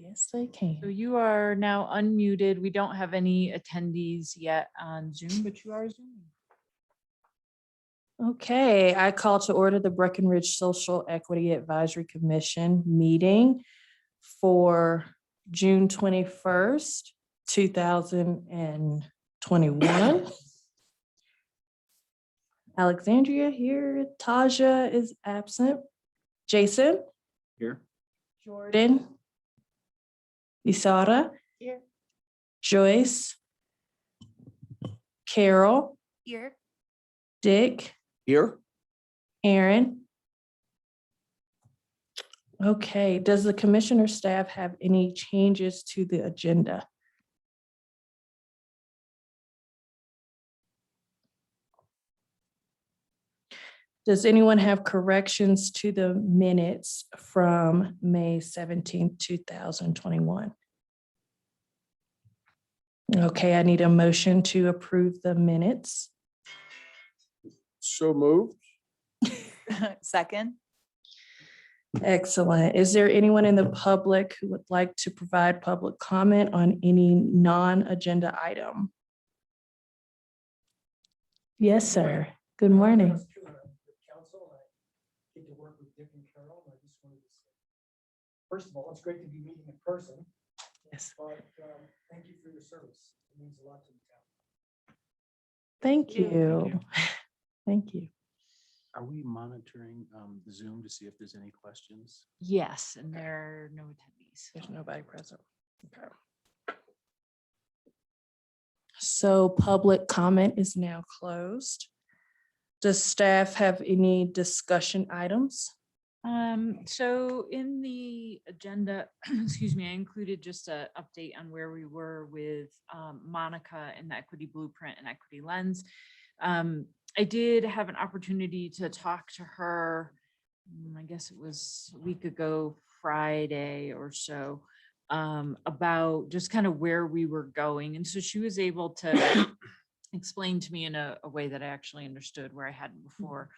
Yes, I So can. you are now unmuted. We don't have any attendees yet on Zoom, but you are Zooming. Okay, I call to order the Breckenridge Social Equity Advisory Commission meeting for June 21st, 2021. Alexandria here, Taja is absent. Jason? Here. Jordan? Isara? Here. Joyce? Carol? Here. Dick? Here. Aaron? Okay, does the commissioner staff have any changes to the agenda? Does anyone have corrections to the minutes from May 17th, 2021? Okay, I need a motion to approve the minutes. So moved. Second. Excellent. Is there anyone in the public who would like to provide public comment on any non-agenda item? Yes, sir. Good morning. Council, I get to work with Dick and Carol, and I just wanted to say, first of all, it's great to be meeting in person, Yes. but thank you for your service. It means a lot to the town. Thank you. Thank you. Are we monitoring Zoom to see if there's any questions? Yes, and there are no attendees. There's nobody present. Okay. So public comment is now closed. Does staff have any discussion items? So in the agenda, excuse me, I included just a update on where we were with Monica and the equity blueprint and equity lens. I did have an opportunity to talk to her, I guess it was a week ago, Friday or so, about just kind of where we were going. And so she was able to explain to me in a way that I actually understood where I hadn't before,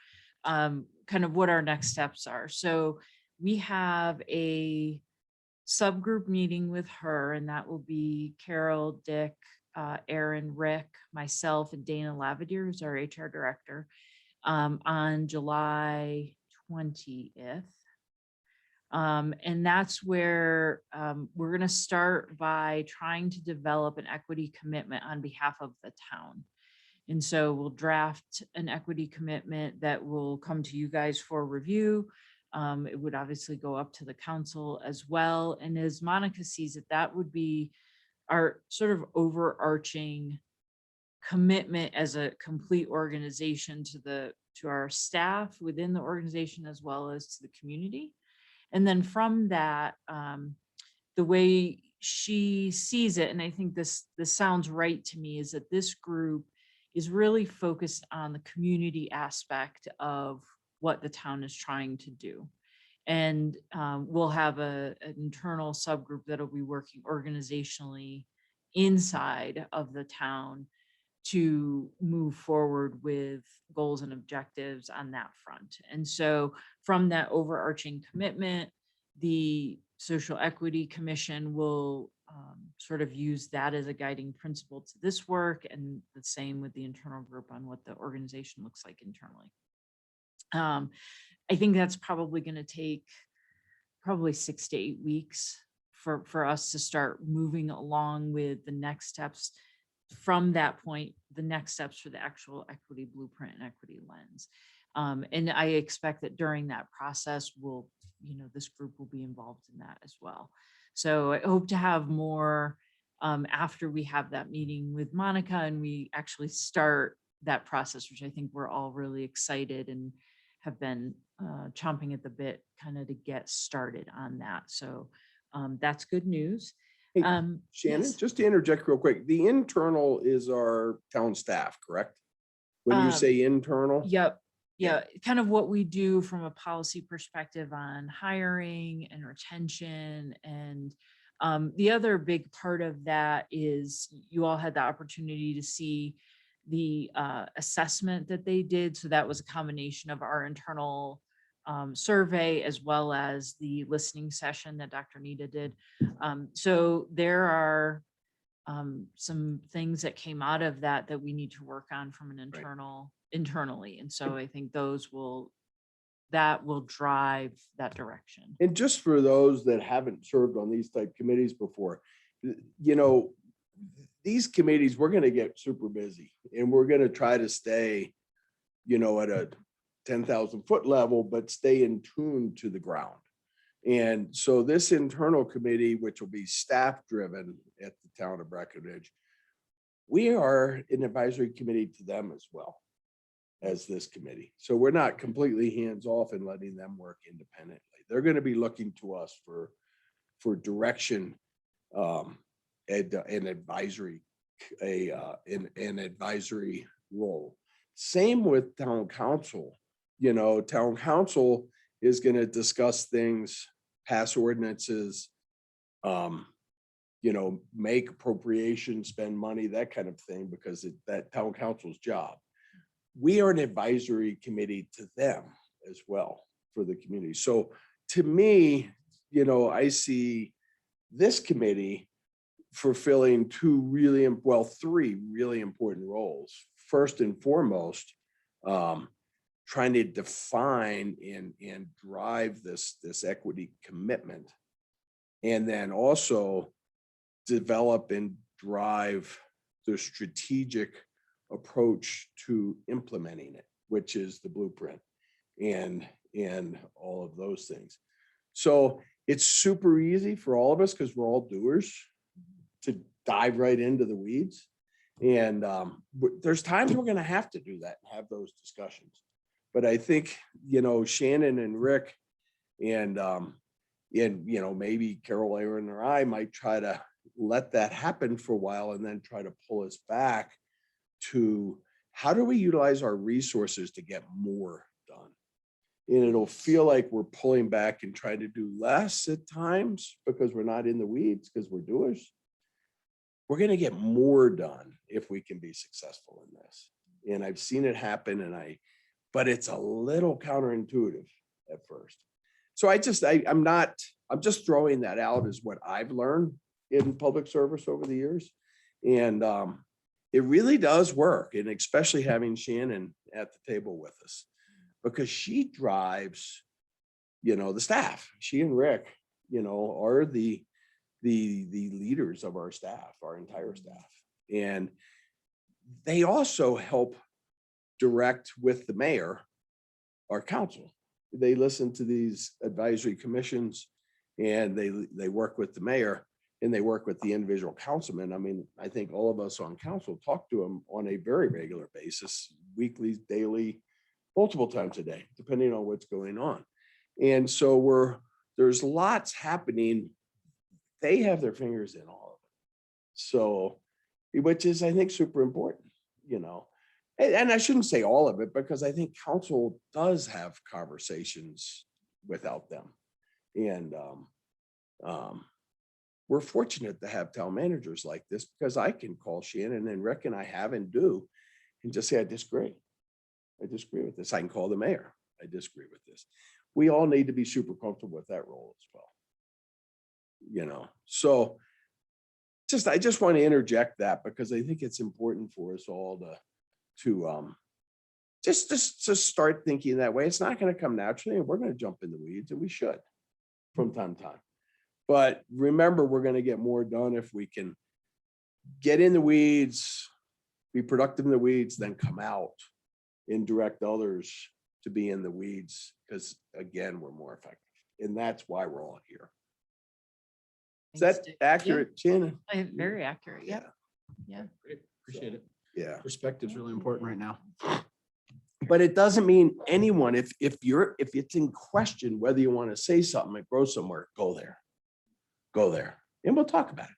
kind of what our next steps are. So we have a subgroup meeting with her, and that will be Carol, Dick, Aaron, Rick, myself, and Dana Lavadier, who's our HR director, on July 20th. And that's where we're going to start by trying to develop an equity commitment on behalf of the town. And so we'll draft an equity commitment that will come to you guys for review. It would obviously go up to the council as well. And as Monica sees it, that would be our sort of overarching commitment as a complete organization to our staff within the organization, as well as to the community. And then from that, the way she sees it, and I think this sounds right to me, is that this group is really focused on the community aspect of what the town is trying to do. And we'll have an internal subgroup that'll be working organizationally inside of the town to move forward with goals and objectives on that front. And so from that overarching commitment, the Social Equity Commission will sort of use that as a guiding principle to this work, and the same with the internal group on what the organization looks like internally. I think that's probably going to take probably 6 to 8 weeks for us to start moving along with the next steps. From that point, the next steps for the actual equity blueprint and equity lens. And I expect that during that process, this group will be involved in that as well. So I hope to have more after we have that meeting with Monica and we actually start that process, which I think we're all really excited and have been chomping at the bit kind of to get started on that. So that's good news. Hey, Shannon, Shannon, just to interject real quick, the internal is our town staff, correct? When you say internal? Yep. Yeah, kind of what we do from a policy perspective on hiring and retention. And the other big part of that is you all had the opportunity to see the assessment that they did. So that was a combination of our internal survey, as well as the listening session that Dr. Nita did. So there are some things that came out of that that we need to work on from an internally. And so I think that will drive that direction. And just for those that haven't served on these type committees before, you know, these committees, we're going to get super busy and we're going to try to stay, you know, at a 10,000 foot level, but stay in tune to the ground. And so this internal committee, which will be staff driven at the town of Breckenridge, we are an advisory committee to them as well as this committee. So we're not completely hands off and letting them work independently. They're going to be looking to us for direction, an advisory role. Same with town council. You know, town council is going to discuss things, pass ordinances, you know, make appropriations, spend money, that kind of thing, because that town council's job. We are an advisory committee to them as well for the community. So to me, you know, I see this committee fulfilling three really important roles. First and foremost, trying to define and drive this equity commitment, and then also develop and drive the strategic approach to implementing it, which is the blueprint and all of those things. So it's super easy for all of us, because we're all doers, to dive right into the weeds. And there's times we're going to have to do that and have those discussions. But I think, you know, Shannon and Rick and you know, maybe Carol, Aaron, or I might try to let that happen for a while and then try to pull us back to how do we utilize our resources to get more done? And it'll feel like we're pulling back and trying to do less at times because we're not in the weeds, because we're doers. We're going to get more done if we can be successful in this. And I've seen it happen, but it's a little counterintuitive at first. So I'm just throwing that out as what I've learned in public service over the years. And it really does work. And especially having Shannon at the table with us, because she drives, you know, the staff. She and Rick, you know, are the leaders of our staff, our entire staff. And they also help direct with the mayor, our council. They listen to these advisory commissions, and they work with the mayor, and they work with the individual councilman. I mean, I think all of us on council talk to them on a very regular basis, weekly, daily, multiple times a day, depending on what's going on. And so there's lots happening. They have their fingers in all of it. So, which is, I think, super important, you know. And I shouldn't say all of it, because I think council does have conversations without them. And we're fortunate to have town managers like this, because I can call Shannon and Rick, and I have and do, and just say, I disagree. I disagree with this. I can call the mayor. I disagree with this. We all need to be super comfortable with that role as well. You know, so I just want to interject that, because I think it's important for us all to just start thinking that way. It's not going to come naturally, and we're going to jump in the weeds, and we should from time to time. But remember, we're going to get more done if we can get in the weeds, be productive in the weeds, then come out and direct others to be in the weeds, because again, we're more effective. And that's why we're all here. Is that Thanks, Dick. accurate, Shannon? Yeah, very accurate. Yeah. Yeah. Great. Appreciate it. Yeah. Perspective's really important right now. But it doesn't mean anyone, if it's in question whether you want to say something and grow somewhere, go there. Go there. And we'll talk about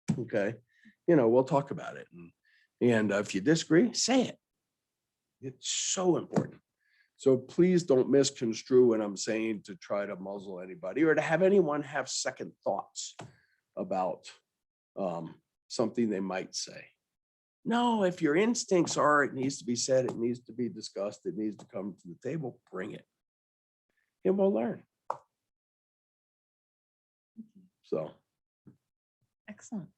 it. Okay. You know, we'll talk about it. And if you disagree, say it. It's so important. So please don't misconstrue what I'm saying to try to muzzle anybody, or to have anyone have second thoughts about something they might say. No, if your instincts are, it needs to be said, it needs to be discussed, it needs to come to the table, bring it. And we'll learn. So. Excellent.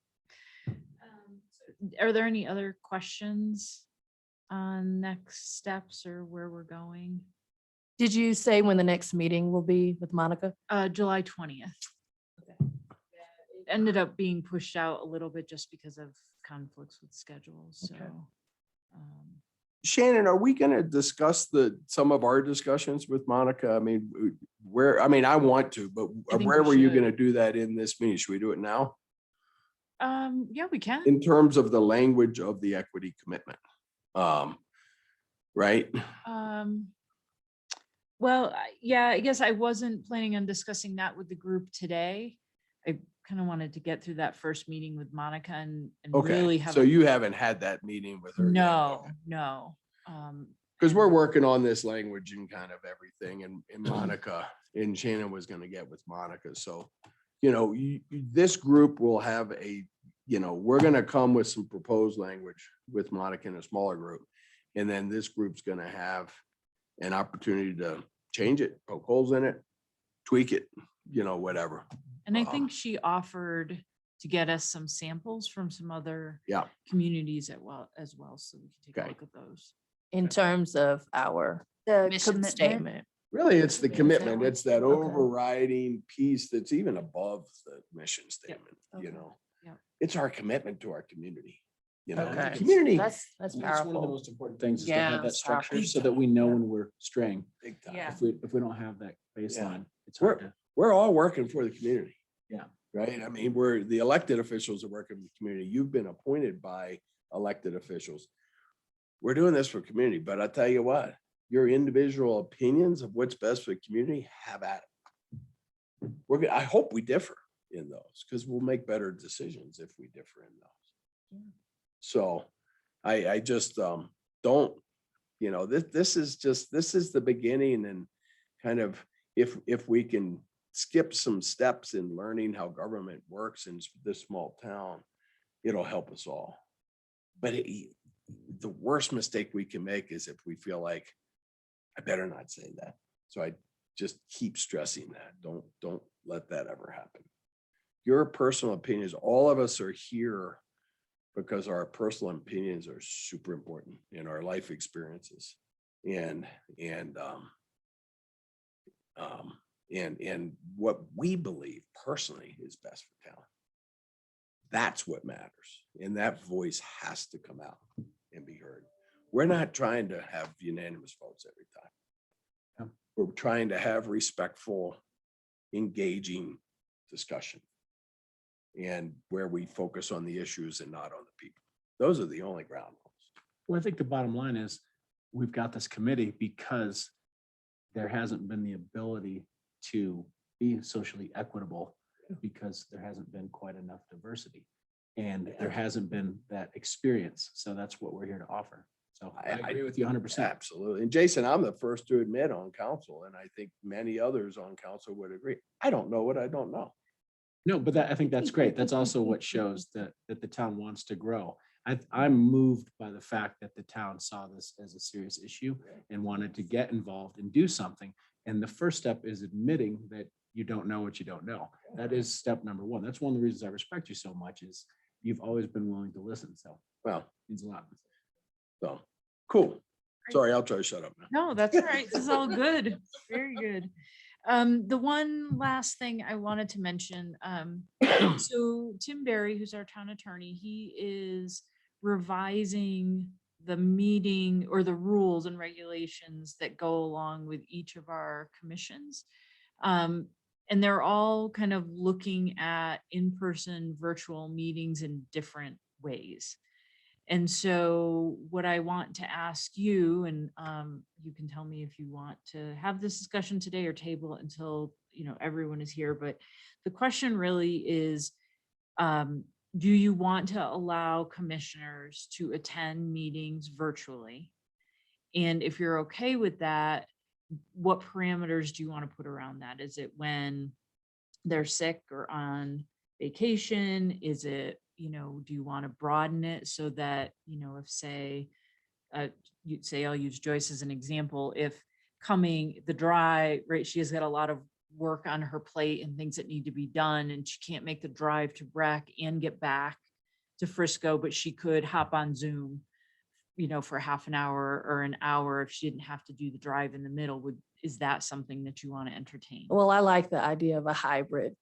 Are there any other questions on next steps or where we're going? Did you say when the next meeting will be with Monica? July 20th. It ended up being pushed out a little bit just because of conflicts with schedules, so. Okay. Shannon, are we gonna discuss some of our discussions with Monica? I mean, I want to, but I think where we were you should. gonna do that in this meeting? Should we do it now? Yeah, we can. In terms of the language of the equity commitment? Right? Well, yeah, I guess I wasn't planning on discussing that with the group today. I kind of wanted to get through that first meeting with Monica and really Okay, have. so you haven't had that meeting with her? yet? No, no. Because we're working on this language and kind of everything and Monica and Shannon was gonna get with Monica. So, this group will have we're gonna come with some proposed language with Monica in a smaller group. And then this group's gonna have an opportunity to change it, poke holes in it, tweak it, whatever. And I think she offered to get us some samples from some other Yeah. communities as well, so we can take a Okay. look at those. In terms of our The mission commitment. statement? Really, it's the Is that commitment. what- It's that okay. overriding piece that's even above the mission statement, Okay. Yep. It's our commitment to our community, the Okay. community. That's That's one of the powerful. most important things is to Yeah, have that it's structure powerful. so that we know when we're straying. Big time. Yeah. If we don't have that baseline, it's hard to. We're all working for the community. Yeah. Right? I mean, the elected officials are working with the community. You've been appointed by elected officials. We're doing this for community, but I tell you what, your individual opinions of what's best for the community, have at it. I hope we differ in those because we'll make better decisions if we differ in those. So I just don't, this is the beginning and kind of if we can skip some steps in learning how government works in this small town, it'll help us all. But the worst mistake we can make is if we feel like I better not say that. So I just keep stressing that. Don't let that ever happen. Your personal opinions, all of us are here because our personal opinions are super important in our life experiences and what we believe personally is best for town. That's what matters. And that voice has to come out and be heard. We're not trying to have unanimous votes every time. Yeah. We're trying to have respectful, engaging discussion. And where we focus on the issues and not on the people. Those are the only ground rules. Well, I think the bottom line is we've got this committee because there hasn't been the ability to be socially equitable because there hasn't been quite enough diversity and there hasn't been that experience. So that's what we're here to offer. So I agree with you 100%. Absolutely. And Jason, I'm the first to admit on council, and I think many others on council would agree. I don't know what I don't know. No, but I think that's great. That's also what shows that the town wants to grow. I'm moved by the fact that the town saw this as a serious issue and wanted to get involved and do something. And the first step is admitting that you don't know what you don't know. That is step number one. That's one of the reasons I respect you so much is you've always been willing to listen. So Well, it means a lot. so cool. Sorry, I'll try to shut up now. No, that's all right. This is all good. Very good. The one last thing I wanted to mention, so Tim Berry, who's our town attorney, he is revising the meeting or the rules and regulations that go along with each of our commissions. And they're all kind of looking at in-person virtual meetings in different ways. And so what I want to ask you, and you can tell me if you want to have this discussion today or table it until, everyone is here. But the question really is, do you want to allow commissioners to attend meetings virtually? And if you're okay with that, what parameters do you want to put around that? Is it when they're sick or on vacation? Is it do you want to broaden it so that, if say, you'd say, I'll use Joyce as an example, if coming the drive, right, she has got a lot of work on her plate and things that need to be done, and she can't make the drive to Breck and get back to Frisco, but she could hop on Zoom, for half an hour or an hour if she didn't have to do the drive in the middle. Is that something that you want to entertain? Well, I like the idea of a hybrid.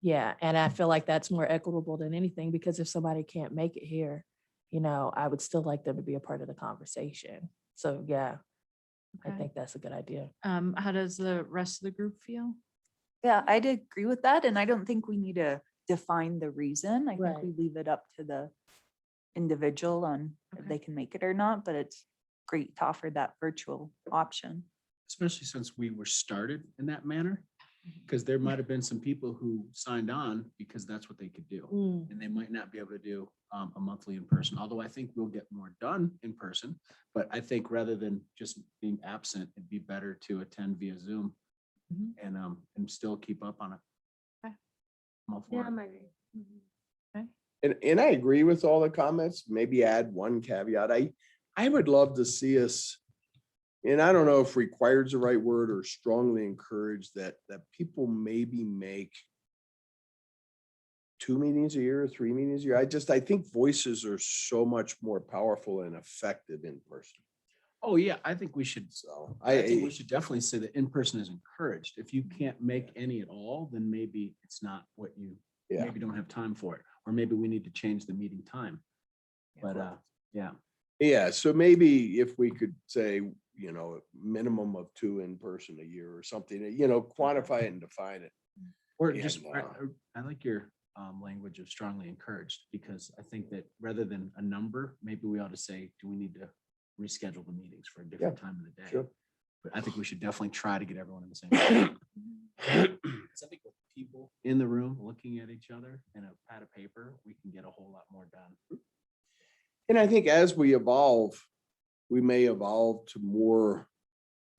Yeah, and I feel like that's more equitable than anything, because if somebody can't make it here, I would still like them to be a part of the conversation. So yeah, I Okay. think that's a good idea. How does the rest of the group feel? Yeah, I'd agree with that. And I don't think we need to define the reason. I think Right. we leave it up to the individual on if Okay. they can make it or not, but it's great to offer that virtual option. Especially since we were started in that manner, because there might have been some people who signed on because that's what they could do. Mm, And they might not be able to do a monthly in person, although I think we'll get more done in person. But I think rather than just being absent, it'd be better to attend via Zoom Mhm. and still keep up on it. Okay. I'm all for it. And I agree with all the comments, maybe add one caveat. I would love to see us, and I don't know if required is the right word, or strongly encourage that people maybe make 2 meetings a year, 3 meetings a year. I think voices are so much more powerful and effective in person. Oh, yeah, I think we should. So I think we should definitely say that in person is encouraged. If you can't make any at all, then maybe it's not what you, Yeah. maybe don't have time for it, or maybe we need to change the meeting time. But yeah, Yeah, so maybe if we could say, minimum of 2 in person a year or something, quantify it and define it. or And, just, I like your language of strongly encouraged, because I think that rather than a number, maybe we ought to say, do we need to reschedule the meetings for a different time of the day? Sure. But I think we should definitely try to get everyone in the same. room. 'Cause I think with people in the room looking at each other and a pad of paper, we can get a whole lot more done. And I think as we evolve, we may evolve to more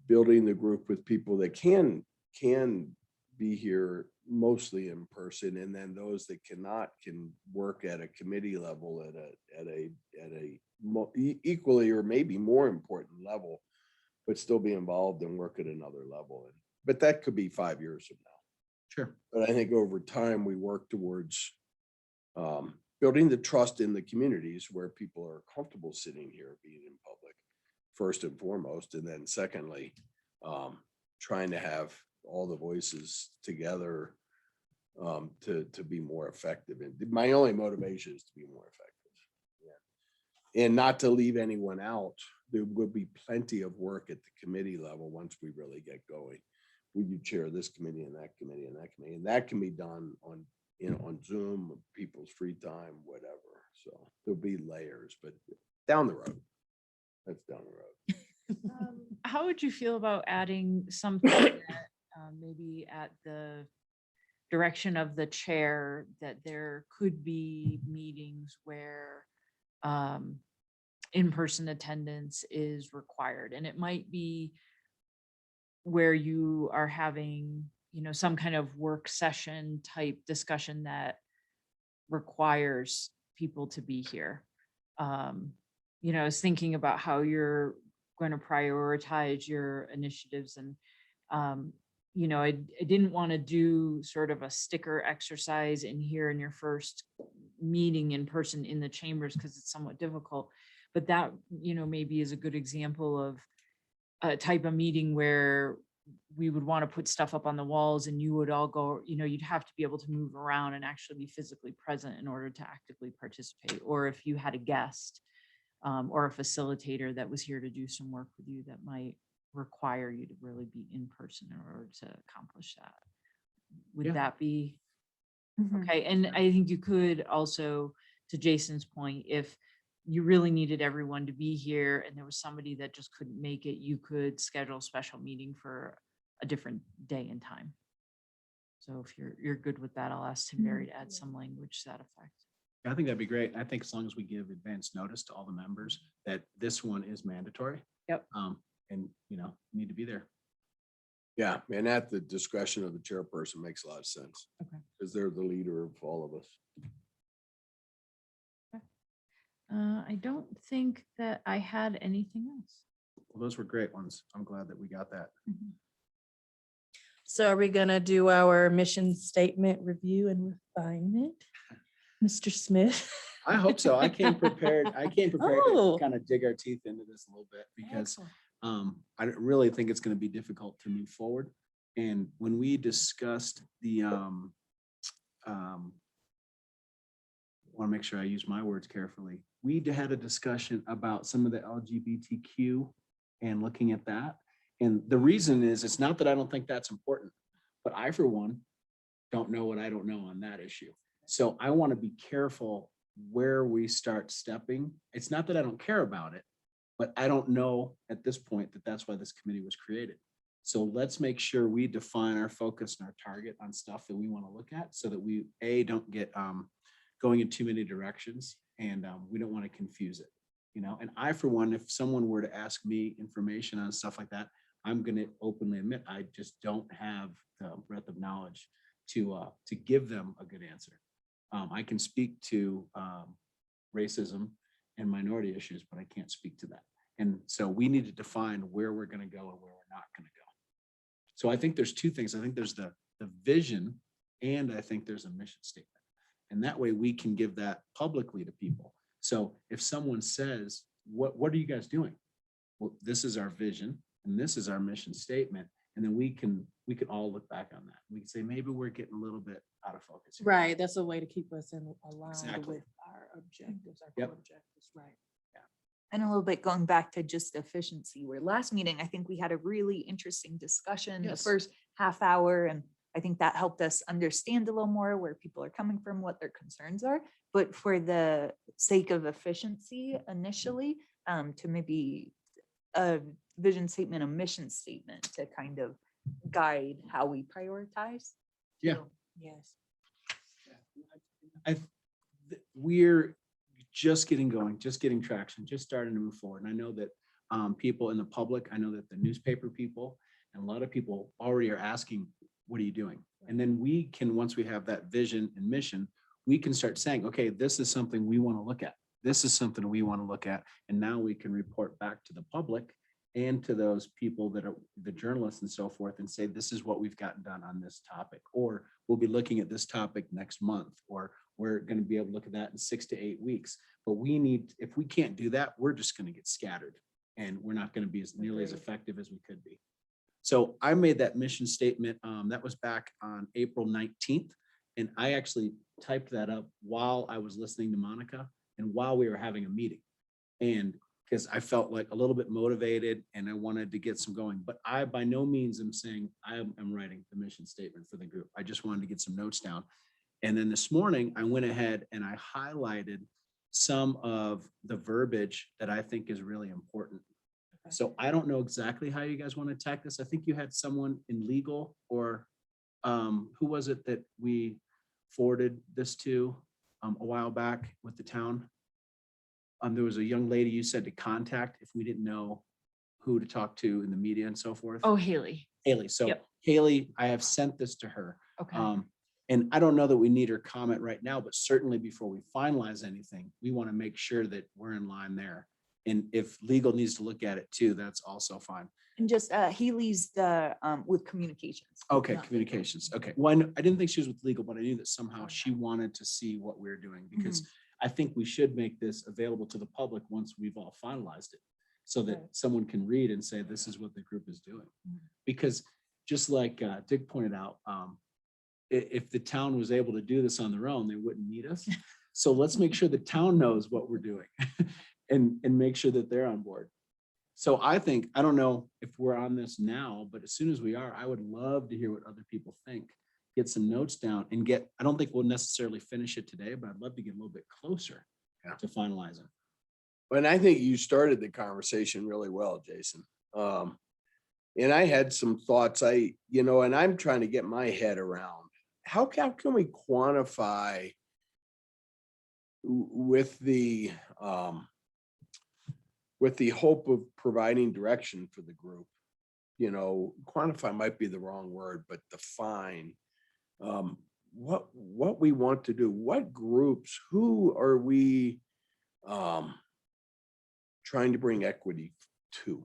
building the group with people that can be here mostly in person, and then those that cannot can work at a committee level at a equally or maybe more important level, but still be involved and work at another level. But that could be 5 years from now. Sure. But I think over time, we work towards building the trust in the communities where people are comfortable sitting here, being in public, first and foremost. And then secondly, trying to have all the voices together to be more effective. And my only motivation is to be more effective. Yeah. And not to leave anyone out. There will be plenty of work at the committee level once we really get going. Will you chair this committee and that committee and that committee? And that can be done on Zoom, people's free time, whatever. So there'll be layers, but down the road. That's down the road. How would you feel about adding something that maybe at the direction of the chair, that there could be meetings where in-person attendance is required? And it might be where you are having, some kind of work session type discussion that requires people to be here. I was thinking about how you're going to prioritize your initiatives, and I didn't want to do sort of a sticker exercise in here in your first meeting in person in the chambers, because it's somewhat difficult. But that, maybe is a good example of a type of meeting where we would want to put stuff up on the walls, and you would all go, you'd have to be able to move around and actually be physically present in order to actively participate. Or if you had a guest or a facilitator that was here to do some work with you, that might require you to really be in person in order to accomplish that. Would Yeah. that be Mhm. okay? And I think you could also, to Jason's point, if you really needed everyone to be here and there was somebody that just couldn't make it, you could schedule a special meeting for a different day and time. So if you're good with that, I'll ask Tim Berry to add some language to that effect. I think that'd be great. I think as long as we give advance notice to all the members that this one is mandatory. Yep. And need to be there. Yeah, and at the discretion of the chairperson makes a lot of sense. Okay. Because they're the leader of all of us. I don't think that I had anything else. Well, those were great ones. I'm glad that we got that. So are we gonna do our mission statement review and refinement? Mr. Smith? I hope so. I came prepared. I came prepared Oh. to kind of dig our teeth into this a little bit because Excellent. I don't really think it's going to be difficult to move forward. And when we discussed the, want to make sure I use my words carefully. We had a discussion about some of the LGBTQ and looking at that. And the reason is, it's not that I don't think that's important, but I, for one, don't know what I don't know on that issue. So I want to be careful where we start stepping. It's not that I don't care about it, but I don't know at this point that that's why this committee was created. So let's make sure we define our focus and our target on stuff that we want to look at so that we, don't get going in too many directions, and we don't want to confuse it, you know? And I, for one, if someone were to ask me information on stuff like that, I'm going to openly admit, I just don't have the breadth of knowledge to give them a good answer. I can speak to racism and minority issues, but I can't speak to that. And so we need to define where we're going to go and where we're not going to go. So I think there's two things. I think there's the vision, and I think there's a mission statement. And that way we can give that publicly to people. So if someone says, what are you guys doing? Well, this is our vision and this is our mission statement. And then we can all look back on that. We can say, maybe we're getting a little bit out of focus here. Right, that's a way to keep us in aligned Exactly. with our objectives, our Yep. core objectives, right? And a little bit going back to just efficiency, where last meeting, I think we had a really interesting discussion, the Yes. first half hour, and I think that helped us understand a little more where people are coming from, what their concerns are. But for the sake of efficiency initially, to maybe a vision statement, a mission statement to kind of guide how we prioritize. Yeah. So, Yes. We're just getting going, just getting traction, just starting to move forward. And I know that people in the public, I know that the newspaper people and a lot of people already are asking, what are you doing? And then we can, once we have that vision and mission, we can start saying, okay, this is something we want to look at. This is something we want to look at. And now we can report back to the public and to those people that are the journalists and so forth and say, this is what we've gotten done on this topic, or we'll be looking at this topic next month, or we're going to be able to look at that in 6 to 8 weeks. But we need, if we can't do that, we're just going to get scattered and we're not going to be as nearly as Agreed. effective as we could be. So I made that mission statement. That was back on April 19th. And I actually typed that up while I was listening to Monica and while we were having a meeting. And because I felt like a little bit motivated and I wanted to get some going, but I by no means am saying I am writing the mission statement for the group. I just wanted to get some notes down. And then this morning I went ahead and I highlighted some of the verbiage that I think is really important. Okay. So I don't know exactly how you guys want to attack this. I think you had someone in legal, or who was it that we forwarded this to a while back with the town? There was a young lady you said to contact if we didn't know who to talk to in the media and so forth. Oh, Haley. Haley. So Yep. Haley, I have sent this to her. Okay. And I don't know that we need her comment right now, but certainly before we finalize anything, we want to make sure that we're in line there. And if legal needs to look at it too, that's also fine. And just Haley's the with communications. Okay, not legal. communications. Okay. One, I didn't think she was with legal, but I knew that somehow she wanted to see what we're doing, because I think we should make this available to the public once we've all finalized it, so that Right. someone can read and say, this is what the group is doing. Mhm. Because just like Dick pointed out, if the town was able to do this on their own, they wouldn't need us. So let's make sure the town knows what we're doing and make sure that they're on board. So I think, I don't know if we're on this now, but as soon as we are, I would love to hear what other people think. Get some notes down and get, I don't think we'll necessarily finish it today, but I'd love to get a little bit closer to finalizing. And I think you started the conversation really well, Jason. And I had some thoughts, and I'm trying to get my head around, how can we quantify with the hope of providing direction for the group? Quantify might be the wrong word, but define what we want to do, what groups, who are we um, trying to bring equity to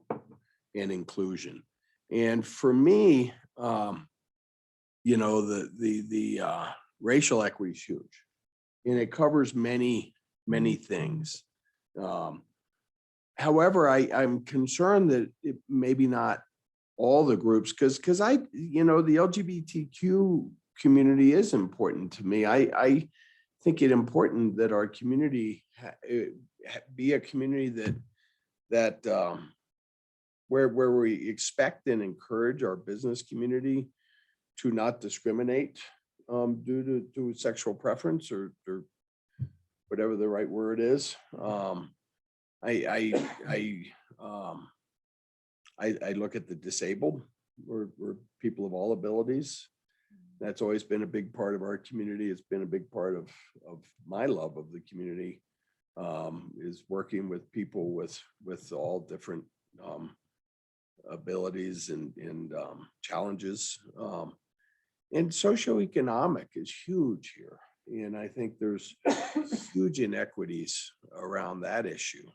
and inclusion. And for me, you know, the racial equity is huge. And it covers many, many things. However, I'm concerned that it maybe not all the groups, because you know, the LGBTQ community is important to me. I think it important that our community be a community that where we expect and encourage our business community to not discriminate due to sexual preference or whatever the right word is. I look at the disabled, we're people of all abilities. That's always been a big part of our community. It's been a big part of my love of the community, is working with people with all different abilities and challenges. And socioeconomic is huge here. And I think there's huge inequities around that issue.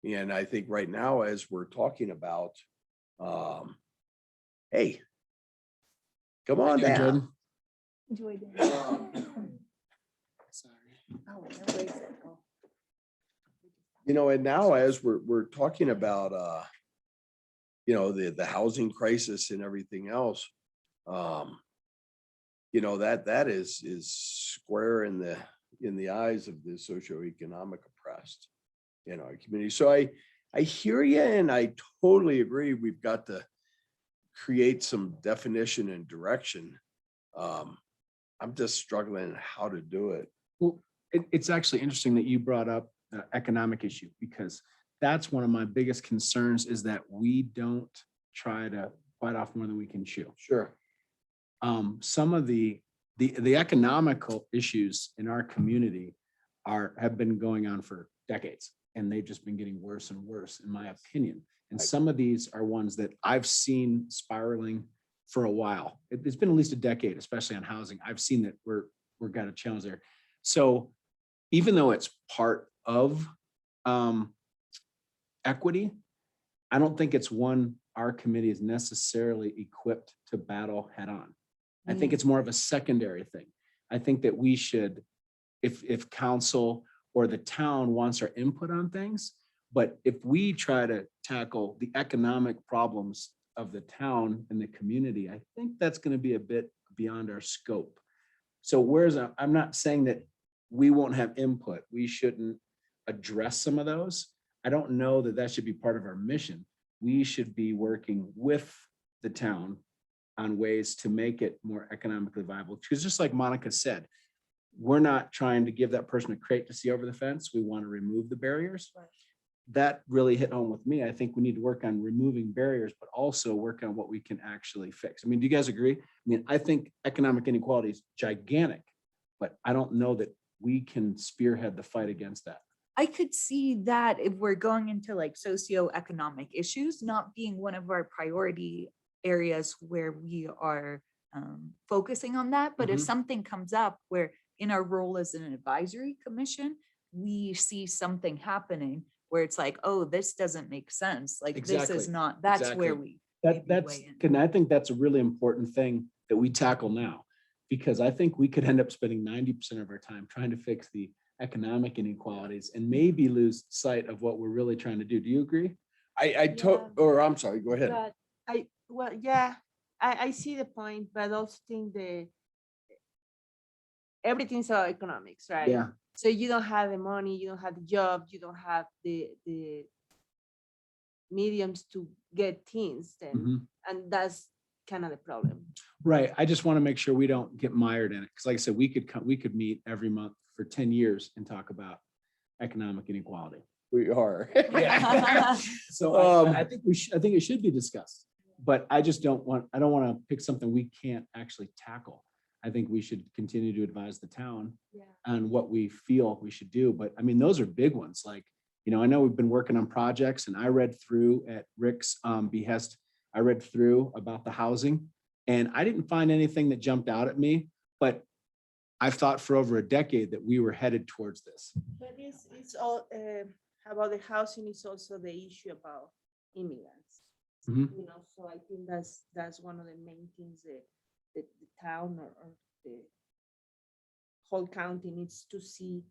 And I think right now, as we're talking about, hey, come on How you doing, down. Jordan? Enjoyed it. Sorry. Oh, no worries at all. You know, and now as we're talking about, you know, the housing crisis and everything else, you know, that is square in the eyes of the socioeconomic oppressed in our community. So I hear you, and I totally agree. We've got to create some definition and direction. I'm just struggling how to do it. Well, it's actually interesting that you brought up the economic issue, because that's one of my biggest concerns, is that we don't try to bite off more than we can chew. Sure. Some of the economical issues in our community have been going on for decades, and they've just been getting worse and worse, in my opinion. And some of these are ones that I've seen spiraling for a while. It's been at least a decade, especially on housing. I've seen that we're got a challenge there. So even though it's part of equity, I don't think it's one our committee is necessarily equipped to battle head on. I think it's more of a secondary thing. I think that we should, if council or the town wants our input on things, but if we try to tackle the economic problems of the town and the community, I think that's going to be a bit beyond our scope. So whereas I'm not saying that we won't have input, we shouldn't address some of those. I don't know that that should be part of our mission. We should be working with the town on ways to make it more economically viable. Because just like Monica said, we're not trying to give that person a crate to see over the fence. We want to remove the barriers. That really hit home with me. I think we need to work on removing barriers, but also work on what we can actually fix. I mean, do you guys agree? I mean, I think economic inequality is gigantic, but I don't know that we can spearhead the fight against that. I could see that if we're going into like socioeconomic issues, not being one of our priority areas where we are focusing on that. But if Mhm. something comes up where in our role as an advisory commission, we see something happening where it's like, oh, this doesn't make sense. Like this Exactly, is not, that's where exactly. we maybe That's, weigh in. and I think that's a really important thing that we tackle now, because I think we could end up spending 90% of our time trying to fix the economic inequalities and maybe lose sight of what we're really trying to do. Do you agree? Or I'm sorry, go ahead. But I see the point, but I also think everything's about economics, right? Yeah. So you don't have the money, you don't have the job, you don't have the mediums to get things, then, Mhm. and that's kind of the problem. Right. I just want to make sure we don't get mired in it. Because like I said, we could meet every month for 10 years and talk about economic inequality. We are. So I think I think it should be discussed, but I don't want to pick something we can't actually tackle. I think we should continue to advise the town Yeah. on what we feel we should do. But I mean, those are big ones. Like, you know, I know we've been working on projects, and I read through at Rick's behest, I read through about the housing, and I didn't find anything that jumped out at me, but I've thought for over a decade that we were headed towards this. But it's all, about the housing is also the issue about immigrants. Mhm. You know, so I think that's one of the main things that the town or the whole county needs to see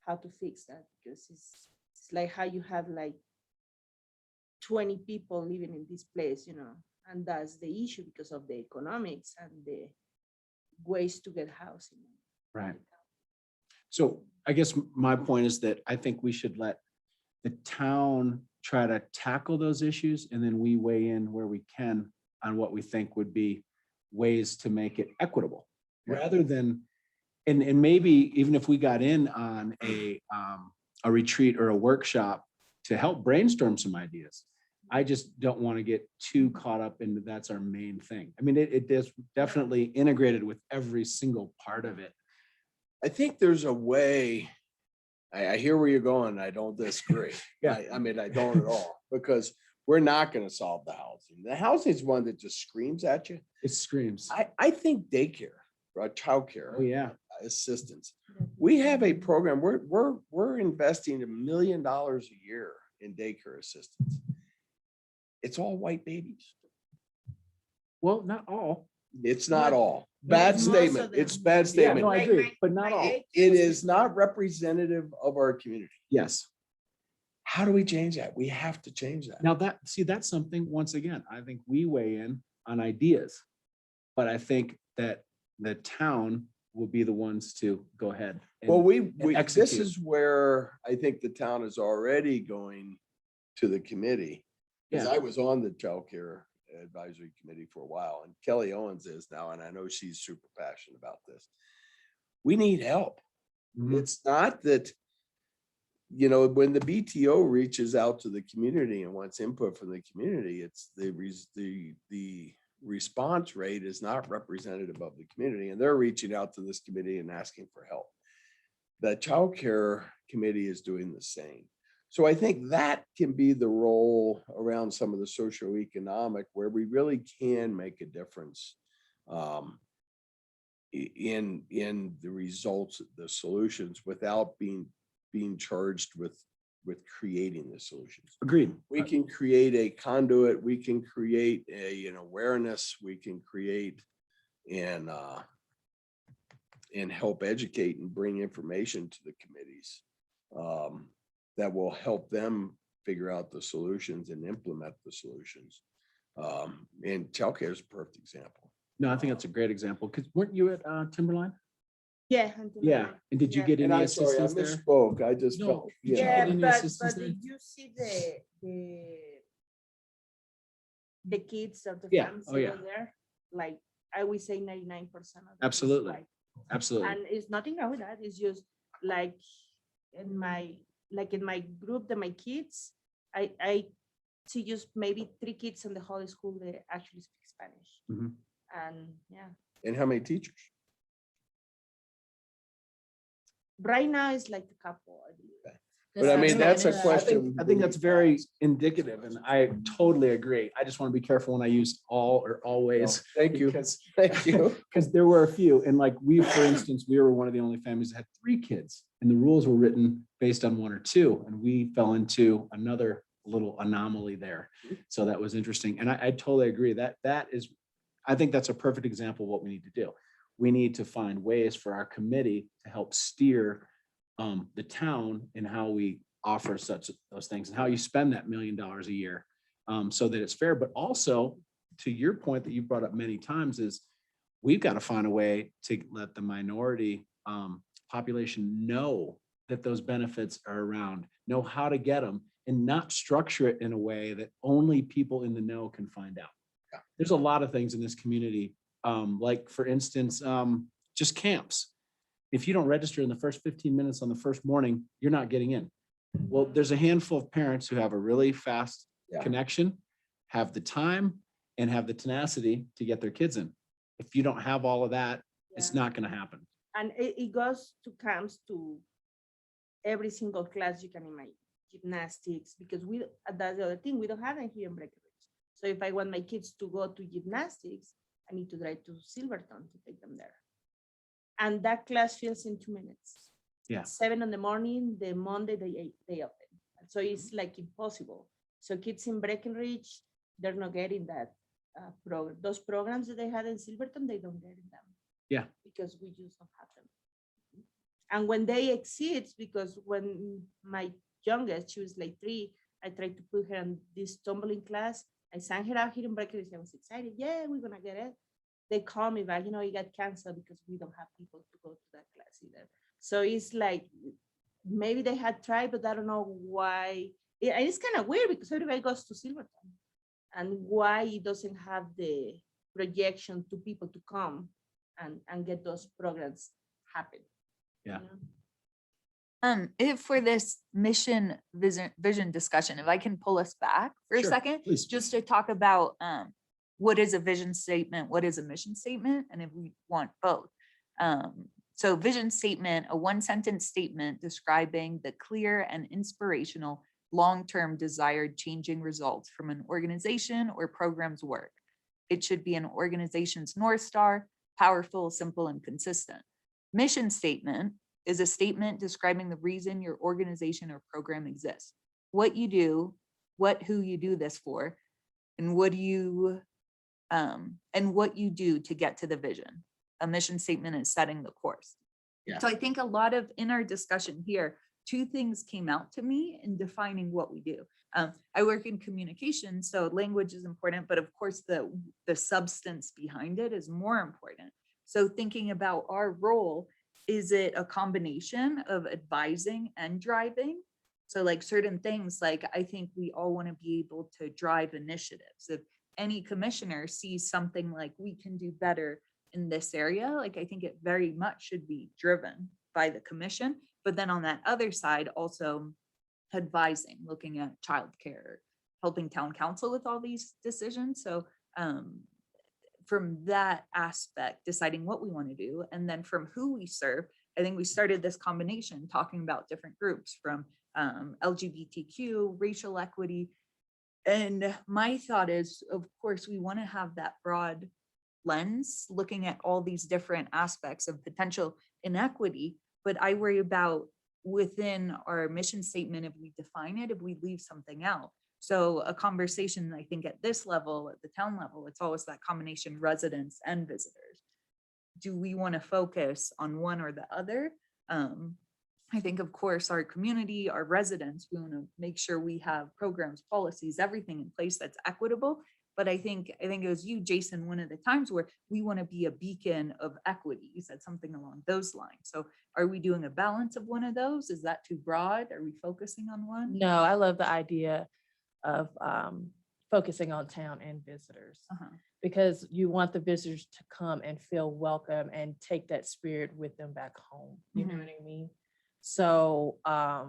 how to fix that, because it's like how you have like 20 people living in this place, you know, and that's the issue because of the economics and the ways to get housing. Right. So I guess my point is that I think we should let the town try to tackle those issues, and then we weigh in where we can on what we think would be ways to make it equitable, rather than, and maybe even if we got in on a retreat or a workshop to help brainstorm some ideas. I just don't want to get too caught up in that's our main thing. I mean, it is definitely integrated with every single part of it. I think there's a way, I hear where you're going. I don't disagree. Yeah. I mean, I don't at all, because we're not gonna solve the housing. The housing is one that just screams at you. It screams. I think daycare, Oh, childcare yeah. assistance. We have a program, we're investing $1 million a year in daycare assistance. It's all white babies. Well, not all. It's not Well, all. Bad most of statement. them. It's bad Yeah, statement. no, I agree, but not all. It is not representative of our community. Yes. How do we change that? We have to change that. Now that's something, once again, I think we weigh in on ideas. But I think that the town will be the ones to go ahead. and- Well, this execute. is where I think the town is already going to the committee. Because Yeah. I was on the childcare advisory committee for a while, and Kelly Owens is now, and I know she's super passionate about this. We need help. Mhm. It's not that, you know, when the BTO reaches out to the community and wants input from the community, it's the response rate is not representative of the community, and they're reaching out to this committee and asking for help. The childcare committee is doing the same. So I think that can be the role around some of the socioeconomic where we really can make a difference in the results, the solutions, without being charged with creating the solutions. Agreed. We can create a conduit, we can create an awareness, we can create and help educate and bring information to the committees that will help them figure out the solutions and implement the solutions. And childcare is a perfect example. No, I think that's a great example. Because weren't you at Timberline? Yeah. Yeah. And did you get And any I'm sorry, I assistance there? misspoke. I just No, felt. did you yeah. get Yeah, any but assistance there? did you see the kids of the Yeah. families Oh, that yeah. were there? Like, I would say 99% of them is Absolutely. white. Absolutely. And it's nothing wrong with that. It's just like in my group, my kids, I see just maybe 3 kids in the whole school that actually speak Spanish. Mhm. And yeah, And how many teachers? right now it's like a couple. I believe. But I mean, that's a question. I think that's very indicative, and I totally agree. I just want to be careful when I use all or always. Thank you. Because Thank you. because there were a few, and like we, for instance, we were one of the only families that had 3 kids, and the rules were written based on 1 or 2, and we fell into another little anomaly there. So that was interesting, and I totally agree that is, I think that's a perfect example of what we need to do. We need to find ways for our committee to help steer the town and how we offer those things and how you spend that $1 million a year, so that it's fair. But also, to your point that you brought up many times, is we've got to find a way to let the minority population know that those benefits are around, know how to get them, and not structure it in a way that only people in the know can find out. Yeah. There's a lot of things in this community, like for instance, just camps. If you don't register in the first 15 minutes on the first morning, you're not getting in. Well, there's a handful of parents who have a really fast Yeah. connection, have the time, and have the tenacity to get their kids in. If you don't have all of that, it's Yeah. not going to happen. And it goes to camps to every single class you can imagine, gymnastics, because that's the other thing, we don't have it here in Breckenridge. So if I want my kids to go to gymnastics, I need to drive to Silverton to take them there. And that class fills in 2 minutes. Yeah. 7 in the morning, the Monday, they open. So it's like impossible. So kids in Breckenridge, they're not getting that program. Those programs that they had in Silverton, they don't get in them. Yeah. Because we just don't have them. And when they exceed, because when my youngest, she was like 3, I tried to put her in this tumbling class. I sang her out here in Breckenridge. I was excited. Yeah, we're gonna get it. They call me back, it got canceled because we don't have people to go to that class either. So it's like, maybe they had tried, but I don't know why. And it's kind of weird because everybody goes to Silverton, and why it doesn't have the projection to people to come and get those programs happen. Yeah. you know? If for this mission vision discussion, if I can pull us back for a Sure, second, please. just to talk about what is a vision statement, what is a mission statement, and if we want both. So vision statement, a 1-sentence statement describing the clear and inspirational long-term desired changing results from an organization or program's work. It should be an organization's North Star, powerful, simple, and consistent. Mission statement is a statement describing the reason your organization or program exists, what you do, who you do this for, and what you do to get to the vision. A mission statement is setting the course. Yeah. So I think a lot of, in our discussion here, 2 things came out to me in defining what we do. I work in communication, so language is important, but of course the substance behind it is more important. So thinking about our role, is it a combination of advising and driving? So like certain things, like I think we all want to be able to drive initiatives. If any commissioner sees something like we can do better in this area, like I think it very much should be driven by the commission. But then on that other side, also advising, looking at childcare, helping town council with all these decisions. So from that aspect, deciding what we want to do, and then from who we serve, I think we started this combination talking about different groups from LGBTQ, racial equity. And my thought is, of course, we want to have that broad lens looking at all these different aspects of potential inequity, but I worry about within our mission statement, if we define it, if we leave something out. So a conversation, I think at this level, at the town level, it's always that combination residents and visitors. Do we want to focus on one or the other? I think, of course, our community, our residents, we want to make sure we have programs, policies, everything in place that's equitable. But I think it was you, Jason, one of the times where we want to be a beacon of equity. You said something along those lines. So are we doing a balance of one of those? Is that too broad? Are we focusing on one? No, I love the idea of focusing on town and visitors, because you want the visitors to come and feel welcome and take that spirit with them back home. You know what I mean? So I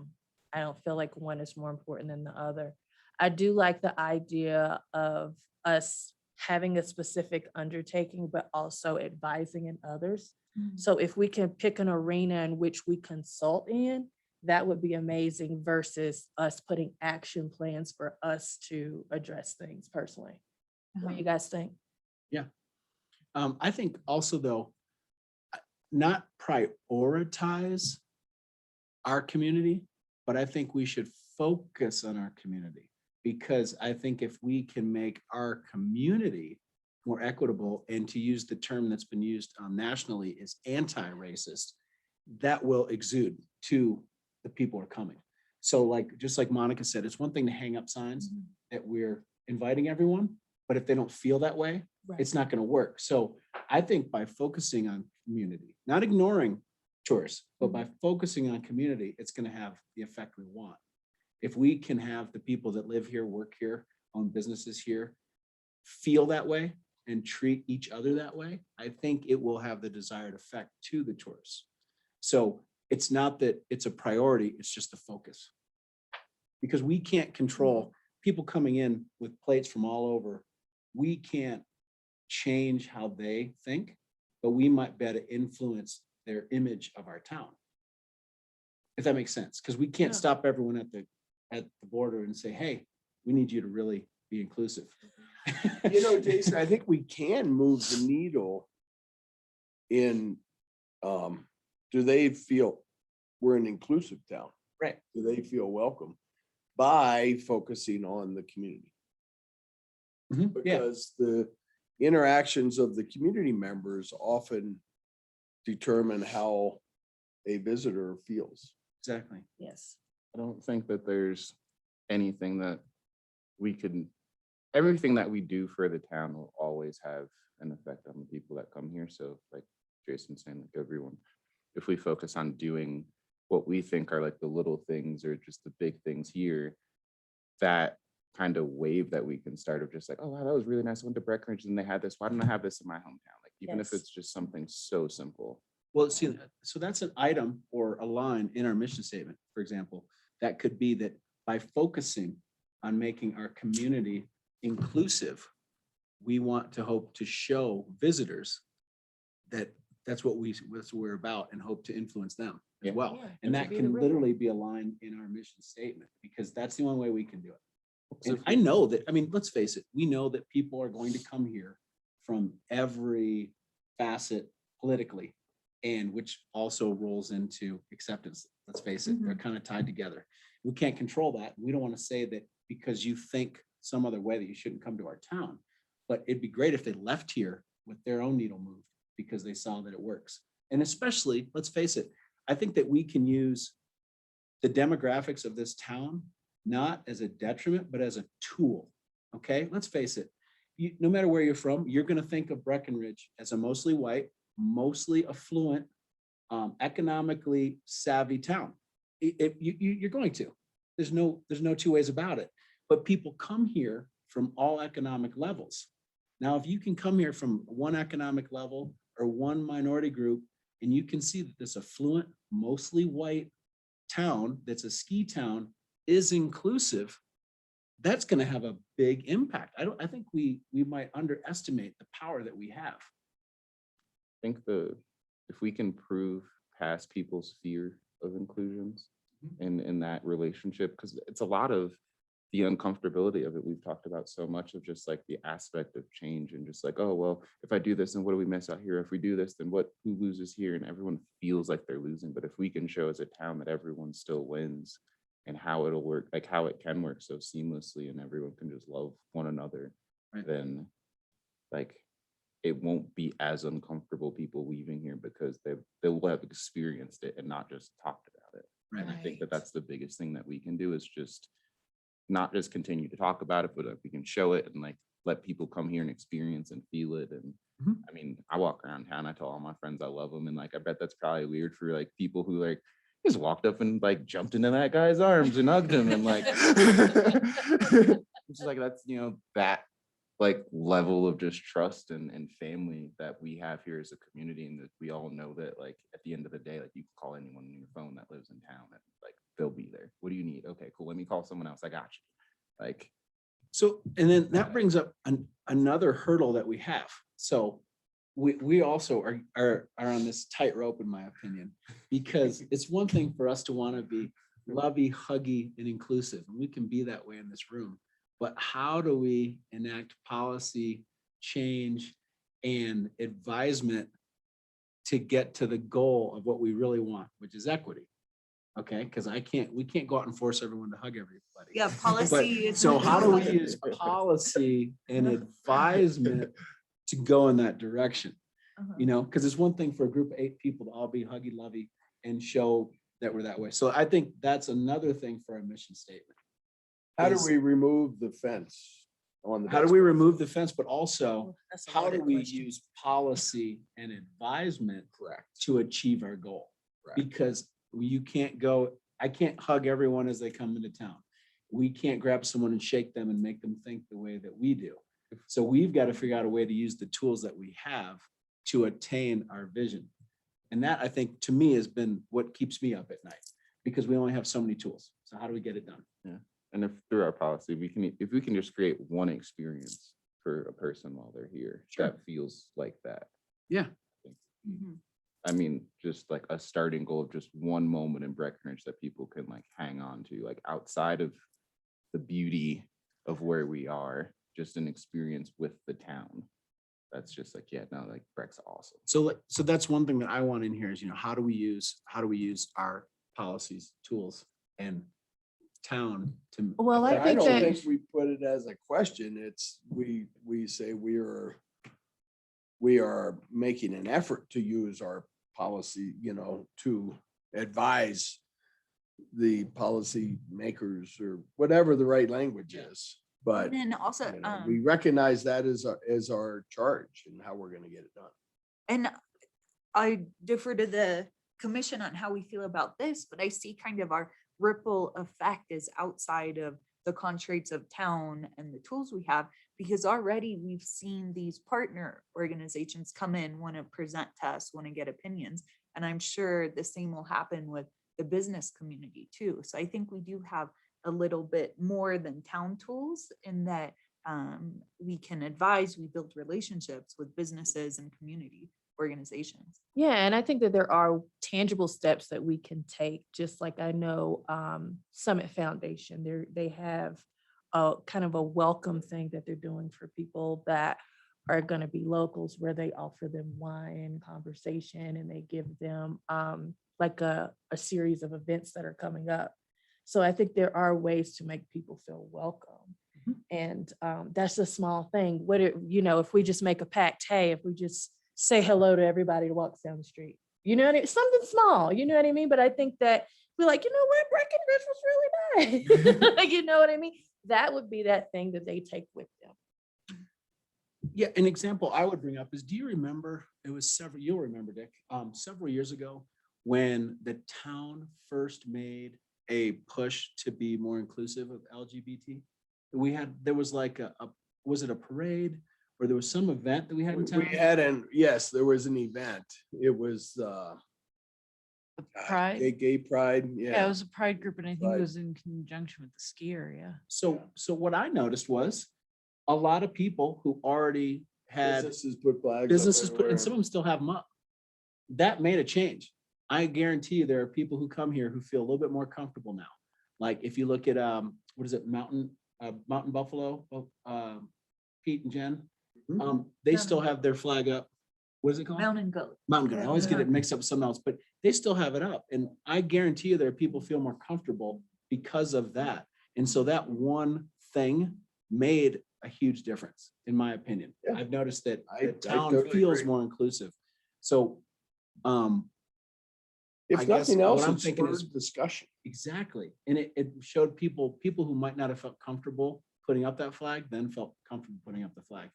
don't feel like one is more important than the other. I do like the idea of us having a specific undertaking, but also advising in others. So if we can pick an arena in which we consult in, that would be amazing versus us putting action plans for us to address things personally. What do you guys think? Yeah. I think also though, not prioritize our community, but I think we should focus on our community, because I think if we can make our community more equitable, and to use the term that's been used nationally is anti-racist, that will exude to the people who are coming. So like, just like Monica said, it's one thing to hang up signs that we're inviting everyone, but if they don't feel that way, it's not going to work. So I think by focusing on community, not ignoring tourists, but by focusing on community, it's going to have the effect we want. If we can have the people that live here, work here, own businesses here, feel that way and treat each other that way, I think it will have the desired effect to the tourists. So it's not that it's a priority, it's just a focus. Because we can't control people coming in with plates from all over. We can't change how they think, but we might be able to influence their image of our town. If that makes sense, because we can't stop everyone at the border and say, hey, we need you to really be inclusive. You know, Jason, I think we can move the needle in do they feel we're an inclusive town? Right. Do they feel welcome by focusing on the community? Mhm, yeah, Because the interactions of the community members often determine how a visitor feels. exactly. Yes. I don't think that there's anything that we could, everything that we do for the town will always have an effect on the people that come here. So like Jason's saying, like everyone, if we focus on doing what we think are like the little things or just the big things here, that kind of wave that we can start of just like, oh wow, that was really nice. I went to Breckenridge and they had this. Why don't I have this in my hometown? Like even if Yes. it's just something so simple. Well, see, so that's an item or a line in our mission statement, for example, that could be that by focusing on making our community inclusive, we want to hope to show visitors that that's what we're about and hope to influence them as Yeah. well. Yeah, And it that could be the can ripple. literally be a line in our mission statement because that's the only way we can do it. So And if I we- know that, I mean, let's face it, we know that people are going to come here from every facet politically, and which also rolls into acceptance. Let's face it, they're kind of tied together. We can't control that. We don't want to say that because you think some other way that you shouldn't come to our town. But it'd be great if they left here with their own needle moved because they saw that it works. And especially, let's face it, I think that we can use the demographics of this town not as a detriment, but as a tool. Okay, let's face it. No matter where you're from, you're going to think of Breckenridge as a mostly white, mostly affluent, economically savvy town. You're going to. There's no two ways about it. But people come here from all economic levels. Now, if you can come here from one economic level or one minority group, and you can see that this affluent, mostly white town that's a ski town is inclusive, that's going to have a big impact. I think we might underestimate the power that we have. I think if we can prove past people's fear of inclusions and in that relationship, because it's a lot of the uncomfortability of it. We've talked about so much of just like the aspect of change and just like, oh, well, if I do this, then what do we miss out here? If we do this, then who loses here? And everyone feels like they're losing. But if we can show as a town that everyone still wins and how it'll work, like how it can work so seamlessly and everyone can just love one another, Right. then like it won't be as uncomfortable people leaving here because they will have experienced it and not just talked about it. Right. And I think that Right. that's the biggest thing that we can do is just not just continue to talk about it, but if we can show it and like let people come here and experience and feel it. And Mhm. I mean, I walk around town, I tell all my friends I love them. And like, I bet that's probably weird for like people who like just walked up and like jumped into that guy's arms and hugged him and like, it's like, that's, that like level of just trust and family that we have here as a community. And that we all know that like at the end of the day, like you can call anyone on your phone that lives in town and like they'll be there. What do you need? Okay, cool. Let me call someone else. I got you. Like, So, and then that brings up another hurdle that we have. So we also are on this tightrope, in my opinion, because it's one thing for us to want to be lovey, huggy, and inclusive, and we can be that way in this room. But how do we enact policy change and advisement to get to the goal of what we really want, which is equity? Okay, because we can't go out and force everyone to hug everybody. Yeah, policy. is So not how do we gonna- use policy and advisement to go in that direction? Uh-huh. Because it's one thing for a group of 8 people to all be huggy lovey and show that we're that way. So I think that's another thing for our mission statement. How do is we remove the fence on the? How do we remove the fence, but also That's a how do loaded we question. use policy and advisement Correct. to achieve our goal? Correct. Because you can't go, I can't hug everyone as they come into town. We can't grab someone and shake them and make them think the way that we do. So we've got to figure out a way to use the tools that we have to attain our vision. And that, I think, to me, has been what keeps me up at night, because we only have so many tools. So how do we get it done? and if through our policy, if we can just create one experience for a person while they're here, Sure. that feels like that. Yeah. Mhm. I mean, just like a starting goal of just one moment in Breckenridge that people can like hang on to, like outside of the beauty of where we are, just an experience with the town. that's just like, yeah, no, like Breck's awesome. So so that's one thing that I want in here is, how do we use our policies, tools and town to. Well, I I think don't that- think we put it as a question. It's, we say we are making an effort to use our policy, to advise the policy makers or whatever the right language is. But And then also, we recognize that as our charge and how we're gonna get it done. and I defer to the commission on how we feel about this, but I see kind of our ripple effect is outside of the constraints of town and the tools we have, because already we've seen these partner organizations come in, want to present to us, want to get opinions. And I'm sure the same will happen with the business community too. So I think we do have a little bit more than town tools in that we can advise, we build relationships with businesses and community organizations. Yeah, and I think that there are tangible steps that we can take, just like I know Summit Foundation, they have a kind of a welcome thing that they're doing for people that are going to be locals, where they offer them wine and conversation, and they give them like a series of events that are coming up. So I think there are ways to make people feel welcome. And that's a small thing. If we just make a pact, hey, if we just say hello to everybody who walks down the street, something small, you know what I mean? But I think that we're like, what, Breckenridge was really nice. You know what I mean? That would be that thing that they take with them. Yeah, an example I would bring up is, do you remember, you'll remember, Dick, several years ago when the town first made a push to be more inclusive of LGBT? There was like was it a parade or there was some event that we had in town? Yes, there was an event. It was Pride? Gay Pride, Yeah, it yeah. was a pride group, and I think Right. it was in conjunction with the ski area. So what I noticed was a lot of people who already had Businesses put flags up businesses put, and everywhere. some of them still have them up. That made a change. I guarantee you there are people who come here who feel a little bit more comfortable now. Like if you look at, what is it, Mountain Buffalo, Pete and Jen, they still have their flag up. What is it called? Mountain goat. Mountain Goat. I always get it mixed up with something else, but they still have it up. And I guarantee you there are people feel more comfortable because of that. And so that one thing made a huge difference, in my opinion. Yeah. I've noticed that I the town totally feels agree. more inclusive. So, I If guess nothing else, what I'm it's thinking is- discussion. exactly. And it showed people who might not have felt comfortable putting up that flag, then felt comfortable putting up the flag.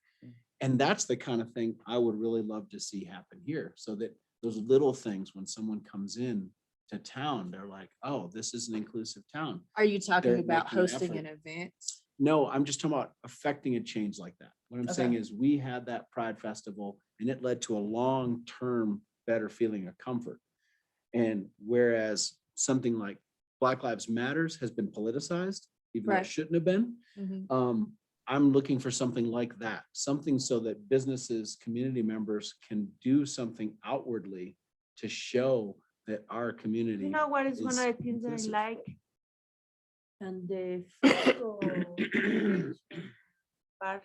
And that's the kind of thing I would really love to see happen here, so that those little things, when someone comes in to town, they're like, oh, this is an inclusive town. Are you talking They're about making an hosting an effort. event? No, I'm just talking about affecting a change like that. What I'm saying Okay. is we had that Pride Festival and it led to a long-term better feeling of comfort. And whereas something like Black Lives Matters has been politicized, even though it Right. shouldn't have been, I'm looking for something like that, something so that businesses, community members can do something outwardly to show that our community. You know what is one of the is things that I inclusive. like? And the Frisco part,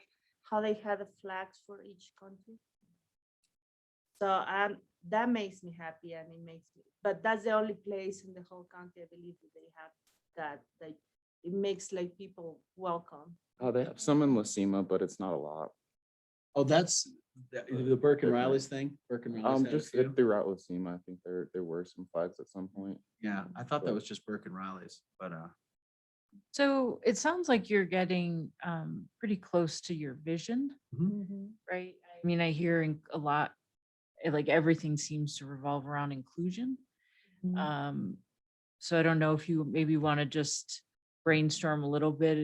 how they had the flags for each country. So that makes me happy, and it makes me, but that's the only place in the whole country, I believe, that they have that it makes like people welcome. Oh, they have some in La Cima, but it's not a lot. Oh, that's the Burke and Riley's thing. Burke and Riley's. had it Just too. throughout La Cima, I think there were some flags at some point. Yeah, I thought that was just Burke and Riley's, but So it sounds like you're getting pretty close to your vision, right? I mean, I hear a lot, like everything seems to revolve around inclusion. So I don't know if you maybe want to just brainstorm a little bit,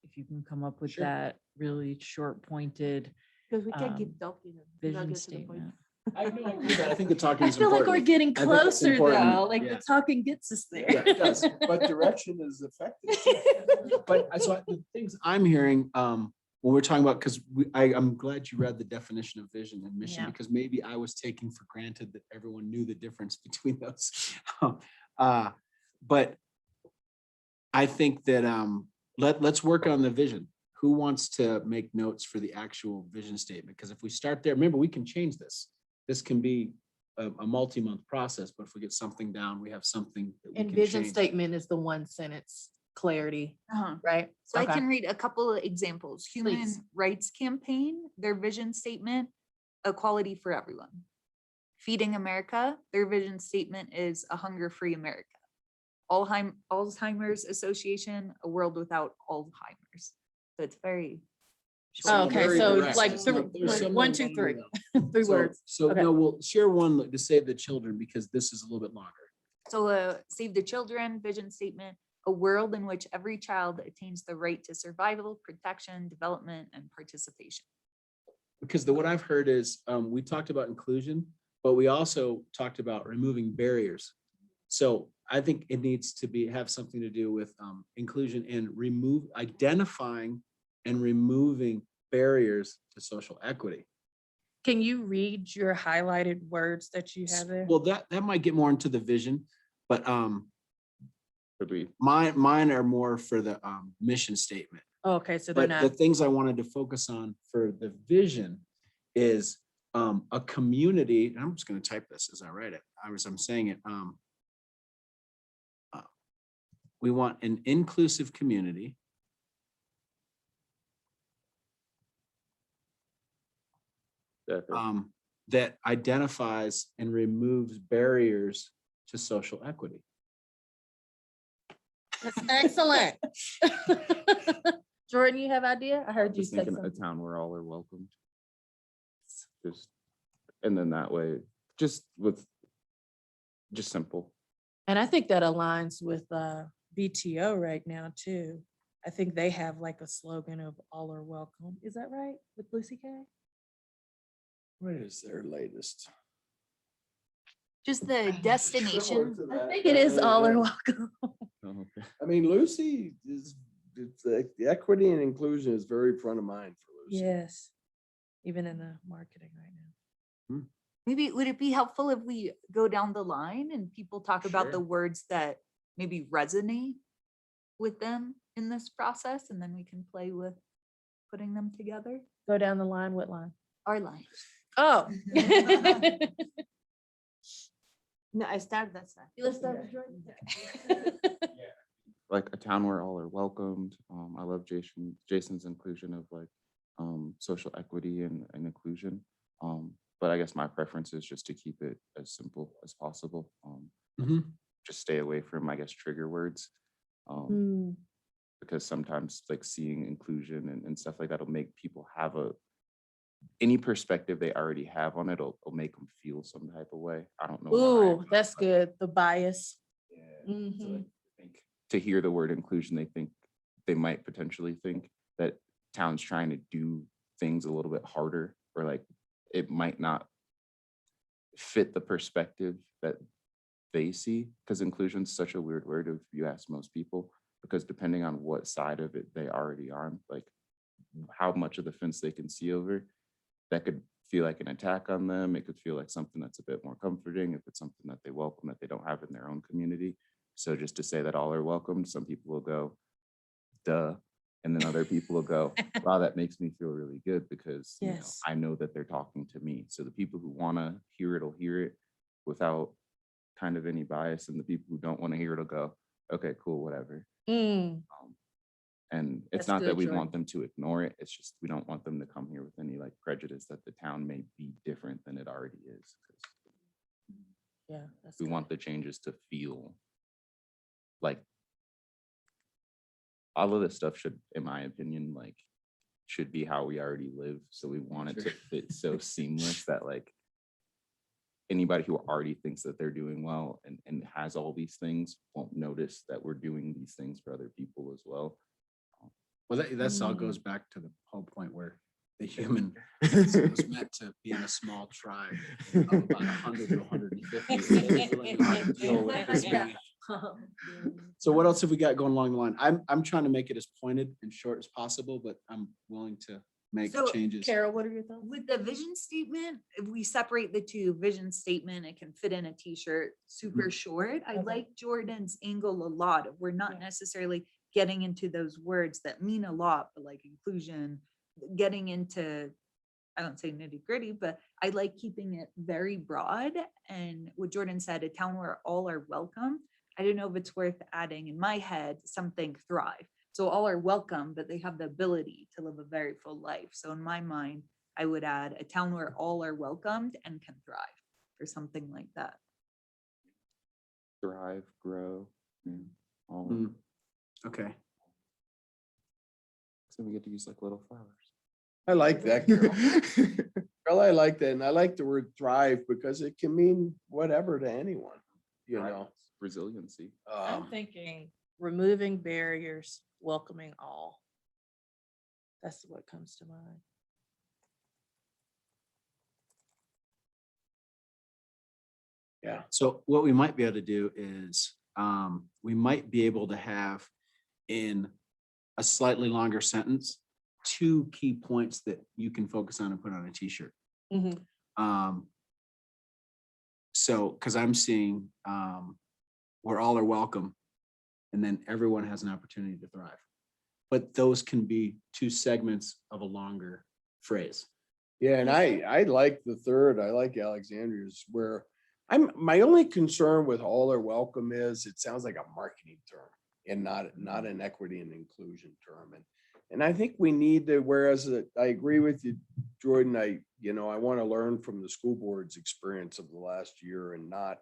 if you can come up with Sure. that really short pointed Because we can keep Um, talking. and not vision get to the point. statement. I think the talking I is feel like we're important. getting I think it's closer important, though, like yeah. the talking gets us there. Yeah, it does. But direction is effective. But the things I'm hearing, when we're talking about, because I'm glad you read the definition of vision and mission, Yeah. because maybe I was taking for granted that everyone knew the difference between those. But I think that let's work on the vision. who wants to make notes for the actual vision statement? Because if we start there, remember, we can change this. This can be a multi-month process, but if we get something down, we have something that we And can vision change. statement is the one sentence clarity, right? So I Okay. can read a couple of examples. Human Please. Rights Campaign, their vision statement, equality for everyone. Feeding America, their vision statement is a hunger-free America. Alzheimer's Association, a world without Alzheimer's. So it's very. Oh, short. okay, Very so direct. like It's three- not- there's some one, that two, wander three. though. Three So- words. So Okay. no, we'll share one to save the children because this is a little bit longer. So Save the Children vision statement, a world in which every child attains the right to survival, protection, development, and participation. Because what I've heard is, we talked about inclusion, but we also talked about removing barriers. So I think it needs to have something to do with, inclusion and identifying and removing barriers to social equity. Can you read your highlighted words that you have there? Well, that might get more into the vision, but, Could we, mine are more for the, mission statement. Okay, so they're But the not, things I wanted to focus on for the vision is a community, and I'm just gonna type this as I write it, I'm saying it. We want an inclusive community. definitely. That identifies and removes barriers to social equity. that's excellent. Jordan, you have idea? I heard you Just say thinking a something. town where all are welcomed. Just, and then that way, just simple. And I think that aligns with BTO right now too. I think they have like a slogan of all are welcome. Is that right with Lucy K? What is their latest? Just the destination. I think it is all are welcome. Oh, okay. I mean, Lucy it's the equity and inclusion is very front of mind for Lucy. Yes, even in the marketing right now. Maybe would it be helpful if we go down the line and people talk about the Sure. words that maybe resonate with them in this process, and then we can play with putting them together? Go down the line, what line? Our line. Oh. No, I start that side. Let's start with Jordan. Like a town where all are welcomed. I love Jason's inclusion of like social equity and inclusion. But I guess my preference is just to keep it as simple as possible. Just stay away from, I guess, trigger words. Hmm. Because sometimes like seeing inclusion and stuff like that will make people have any perspective they already have on it will make them feel some type of way. I don't know. why, Ooh, but, that's like, good. The bias. yeah, so, Mhm. like, I think to hear the word inclusion, they might potentially think that town's trying to do things a little bit harder, or like it might not fit the perspective that they see, because inclusion's such a weird word if you ask most people, because depending on what side of it they already on, like how much of the fence they can see over, that could feel like an attack on them. It could feel like something that's a bit more comforting if it's something that they welcome that they don't have in their own community. So just to say that all are welcomed, some people will go, duh. And then other people will go, wow, that makes me feel really good because you know, Yes. I know that they're talking to me. So the people who want to hear it will hear it without kind of any bias. And the people who don't want to hear it will go, okay, cool, whatever. Mm, And it's That's not that good, we Jordan. want them to ignore it. It's just we don't want them to come here with any like prejudice that the town may be different than it already is. 'Cause yeah. that's we good. want the changes to feel like all of this stuff should, in my opinion, like should be how we already live. So we want it to fit so seamless that like anybody who already thinks that they're doing well and has all these things won't notice that we're doing these things for other people as well. Well, that's all Mm. goes back to the whole point where the human was meant to be in a small tribe of about 100 to 150. So what else have we got going along the line? I'm trying to make it as pointed and short as possible, but I'm willing to make So, changes. Carol, what are your thoughts? With the vision statement, if we separate the two, vision statement, it can fit in a t-shirt, super short. I Okay. like Jordan's angle a lot. We're not Yeah. necessarily getting into those words that mean a lot, but like inclusion, getting into, I don't say nitty gritty, but I like keeping it very broad. And what Jordan said, a town where all are welcome. I don't know if it's worth adding in my head something thrive. So all are welcome, but they have the ability to live a very full life. So in my mind, I would add a town where all are welcomed and can thrive, or something like that. Thrive, grow, all. Mm. Okay. So we get to use like little flowers. I like that, Carol. Carol, I like that. And I like the word thrive because it can mean whatever to anyone, you know. Resiliency. I'm Um, thinking removing barriers, welcoming all. That's what comes to mind. Yeah, So what we might be able to do is, we might be able to have in a slightly longer sentence, 2 key points that you can focus on and put on a t-shirt. So, because I'm seeing, where all are welcome, and then everyone has an opportunity to thrive. But those can be 2 segments of a longer phrase. yeah, and I like the third, I like Alexandria's where my only concern with all are welcome is it sounds like a marketing term and not an equity and inclusion term. And I think we need to, whereas I agree with you, Jordan, I want to learn from the school board's experience of the last year and not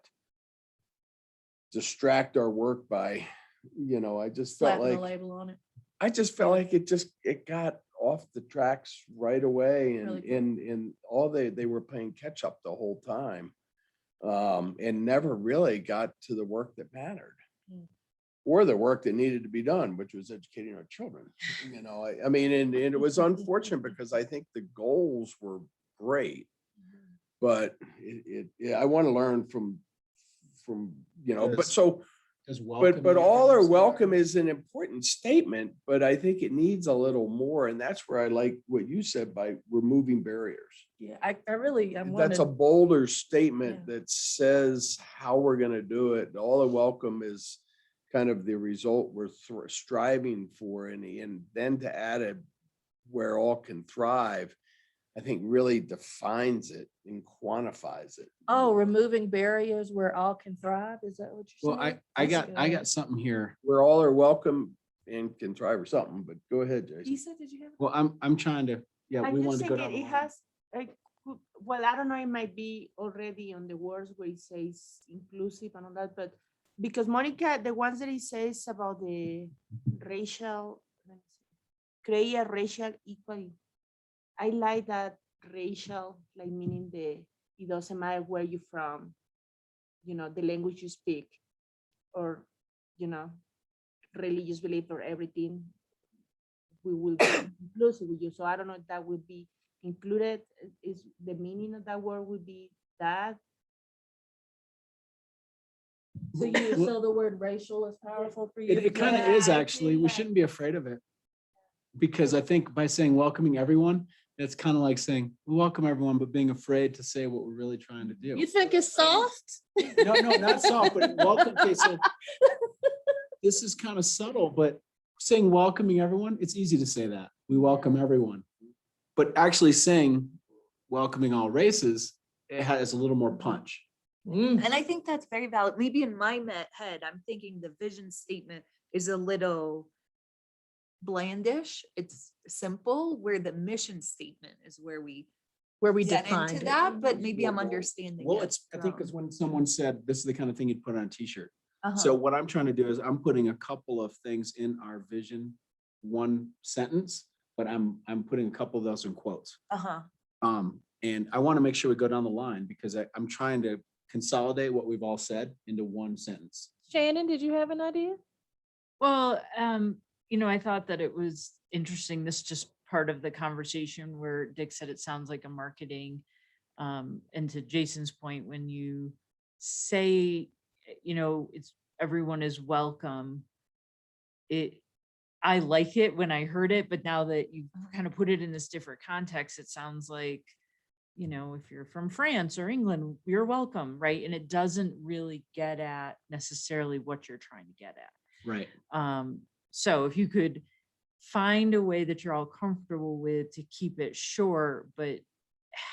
distract our work by, I just felt Slapping a like, label on it. I just felt like it got off the tracks right away and Really quick. in all they were playing catch up the whole time. And never really got to the work that mattered. Mm. Or the work that needed to be done, which was educating our children. I mean, and it was unfortunate because I think the goals were great. But I want to learn from, but Does- so, Does but welcoming all are everyone welcome start? is an important statement, but I think it needs a little more. And that's where I like what you said by removing barriers. Yeah, I'm That's a wondering, bolder statement Yeah. that says how we're gonna do it. All the welcome is kind of the result we're striving for, and then to add it where all can thrive, I think really defines it and quantifies it. removing barriers where all can thrive. Is that what you're Well, saying? I That's got good. something here. Where all are welcome and can thrive or something, but go ahead, Jason. Lisa, did you have? Well, I'm trying to, yeah, I we just wanted to think go down. the it line. has, like, well, I don't know, it might be already on the words where it says inclusive and all that, but because Monica, the ones that it says about the racial, let me see, create a racial equity. I like that racial, like meaning it doesn't matter where you're from, the language you speak, or, religious belief or everything. We will be inclusive with you. So I don't know if that would be included. Is the meaning of that word would be that? So the word racial is powerful for you? It kind of Yeah, is I actually. feel We like- shouldn't be afraid of it. Because I think by saying welcoming everyone, it's kind of like saying, we welcome everyone, but being afraid to say what we're really trying to do. You think it's soft? No, not soft, but welcome. Okay, so this is kind of subtle, but saying welcoming everyone, it's easy to say that. We welcome everyone. But actually saying welcoming all races, it has a little more punch. Mm. And I think that's very valid. Maybe in my head, I'm thinking the vision statement is a little blandish. It's simple, where the mission statement is where we Where we get define into it. that, but maybe I'm Well, understanding. Well, it it's, I think wrong. it's when someone said, this is the kind of thing you'd put on a t-shirt. Uh-huh. So what I'm trying to do is I'm putting a couple of things in our vision, one sentence, but I'm putting a couple of those in quotes. Uh-huh. And I want to make sure we go down the line because I'm trying to consolidate what we've all said into one sentence. Shannon, did you have an idea? Well, I thought that it was interesting. This is just part of the conversation where Dick said it sounds like a marketing. And to Jason's point, when you say, it's everyone is welcome. I like it when I heard it, but now that you kind of put it in this different context, it sounds like, if you're from France or England, you're welcome, right? And it doesn't really get at necessarily what you're trying to get at. Right. So if you could find a way that you're all comfortable with to keep it short, but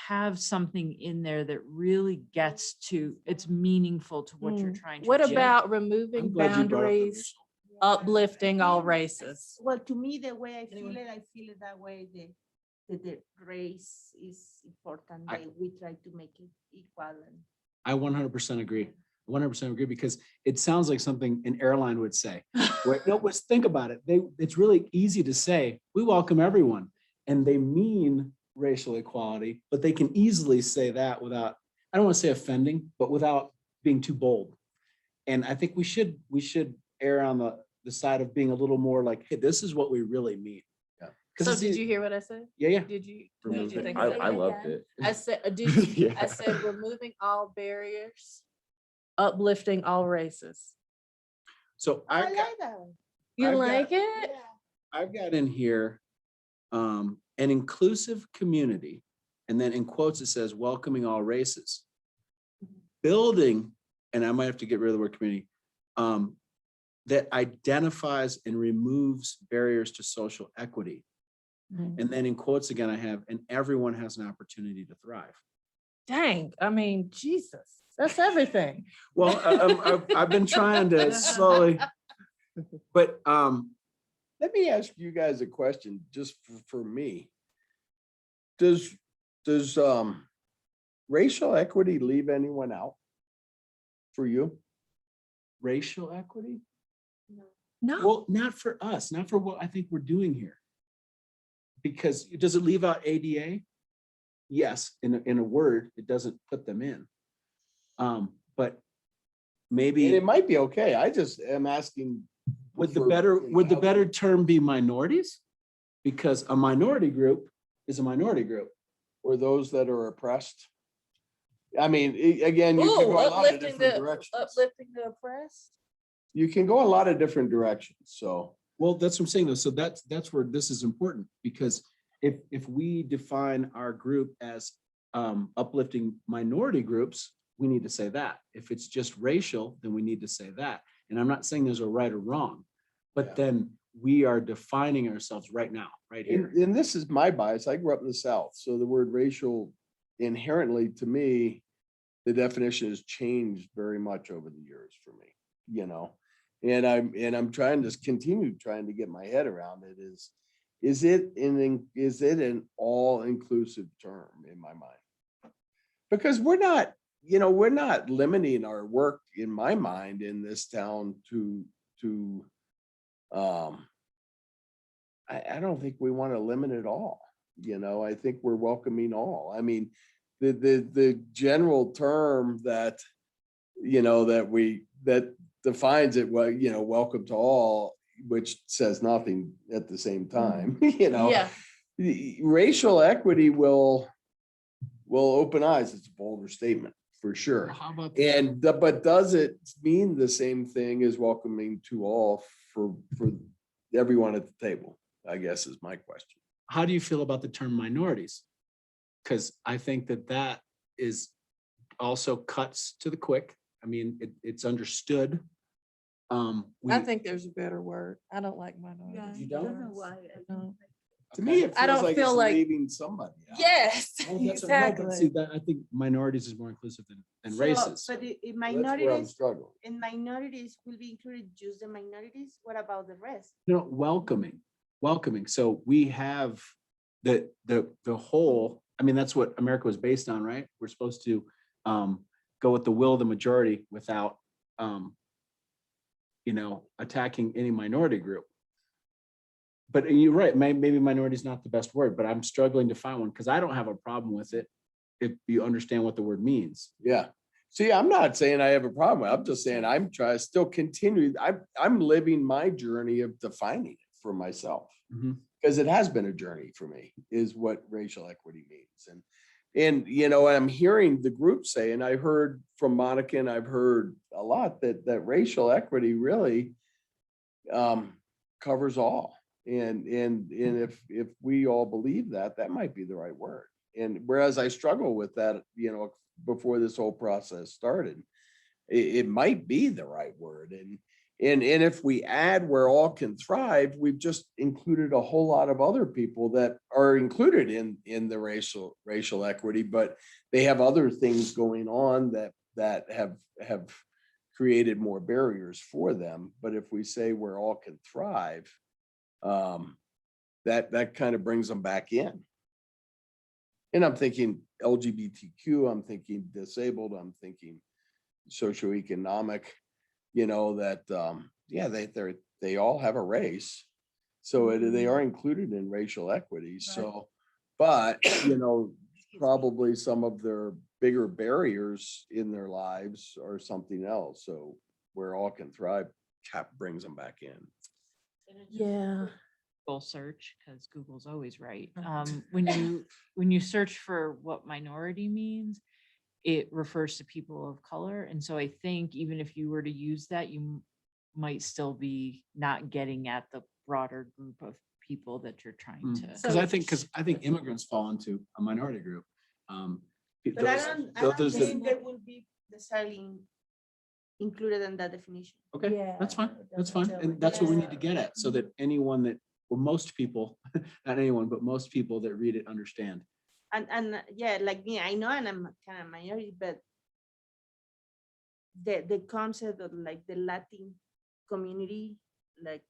have something in there that really gets to, it's meaningful to what you're trying to What achieve. about I'm removing glad you brought up the boundaries, racial. uplifting all races? Well, to me, the way I feel Anyone? it, I feel it that way, that the race is important, I- that we try to make it equal and. I 100% agree. 100% agree, because it sounds like something an airline would say. No, let's think about it. It's really easy to say, we welcome everyone, and they mean racial equality, but they can easily say that without, I don't want to say offending, but without being too bold. And I think we should err on the side of being a little more like, hey, this is what we really mean. Yeah. 'Cause So it's did e- you hear what I said? Yeah, yeah. Did you Remove it. think I of it? I loved it. I said, did you, I Yeah. said removing all barriers, uplifting all races. So I I like got, that one. You I've got- like it? Yeah. I've got in here, an inclusive community, and then in quotes, it says welcoming all races. Building, and I might have to get rid of the word community, that identifies and removes barriers to social equity. And then in quotes again, I have, and everyone has an opportunity to thrive. Dang, I mean, Jesus, that's everything. Well, I've been trying to slowly, but, Let me ask you guys a question, just for me. Does racial equity leave anyone out? For you? racial equity? No, Well, not for us, not for what I think we're doing here. Because does it leave out ADA? Yes, in a word, it doesn't put them in. But And maybe it might be okay. I just am asking. would the for, better, you know, would the how- better term be minorities? Because a minority group is a minority group. Or those that are oppressed? I mean, again, you can ooh, go a lot of uplifting different the, directions. uplifting the oppressed. You can go a lot of different directions, so. Well, that's what I'm saying though. So that's where this is important, because if we define our group as uplifting minority groups, we need to say that. If it's just racial, then we need to say that. And I'm not saying there's a right or wrong, but Yeah. then we are defining ourselves right now, right here. And this is my bias. I grew up in the South, so the word racial inherently, to me, the definition has changed very much over the years for me, you know? And I'm trying to continue trying to get my head around it is it an all-inclusive term in my mind? Because we're not limiting our work in my mind in this town to I don't think we want to limit it all. I think we're welcoming all. I mean, the general term that, that defines it, well, welcome to all, which says nothing at the same time, Yeah, racial equity will open eyes. It's a bolder statement for sure. How about, But does it mean the same thing as welcoming to all for everyone at the table? I guess is my question. how do you feel about the term minorities? Because I think that is also cuts to the quick. I mean, it's understood. I we- think there's a better word. I don't like minorities. You don't? know why. No. To me, it I feels don't like feel it's like- leaving somebody out. Yes, Well, that's what- no, but see, exactly. that I think minorities is more inclusive than So, races. But in That's where I'm minorities, struggling. in minorities will be included just the minorities. What about the rest? Welcoming. So we have the whole, I mean, that's what America was based on, right? We're supposed to go with the will of the majority without attacking any minority group. But you're right, maybe minority is not the best word, but I'm struggling to find one because I don't have a problem with it if you understand what the word means. Yeah. See, I'm not saying I have a problem. with it. I'm just saying I'm trying to still continue. I'm living my journey of defining it for myself. Mhm. Because it has been a journey for me, is what racial equity means. And I'm hearing the group say, and I heard from Monica, and I've heard a lot that racial equity really covers all. And if we all believe that, that might be the right word. And whereas I struggle with that, before this whole process started, it might be the right word. And if we add where all can thrive, we've just included a whole lot of other people that are included in the racial equity, but they have other things going on that have created more barriers for them. But if we say where all can thrive, that kind of brings them back in. And I'm thinking LGBTQ, I'm thinking disabled, I'm thinking socioeconomic, that, yeah, they all have a race. So they are included in racial equity. So, but, probably some of their bigger barriers in their lives are something else. So where all can thrive brings them back in. Yeah. Google search, because Google's always right. Uh-huh. When you search for what minority means, it refers to people of color. And so I think even if you were to use that, you might still be not getting at the broader group of people that you're trying to. Because I think immigrants fall into a minority group. But I don't those that- think they will be necessarily included in that definition. Okay, Yeah, that's fine. it That's doesn't fine. tell And that's what we need to yeah. get at, so that anyone that, well, most people, not anyone, but most people that read it understand. And yeah, like me, I know, and I'm kind of minority, but the concept of like the Latin community, like,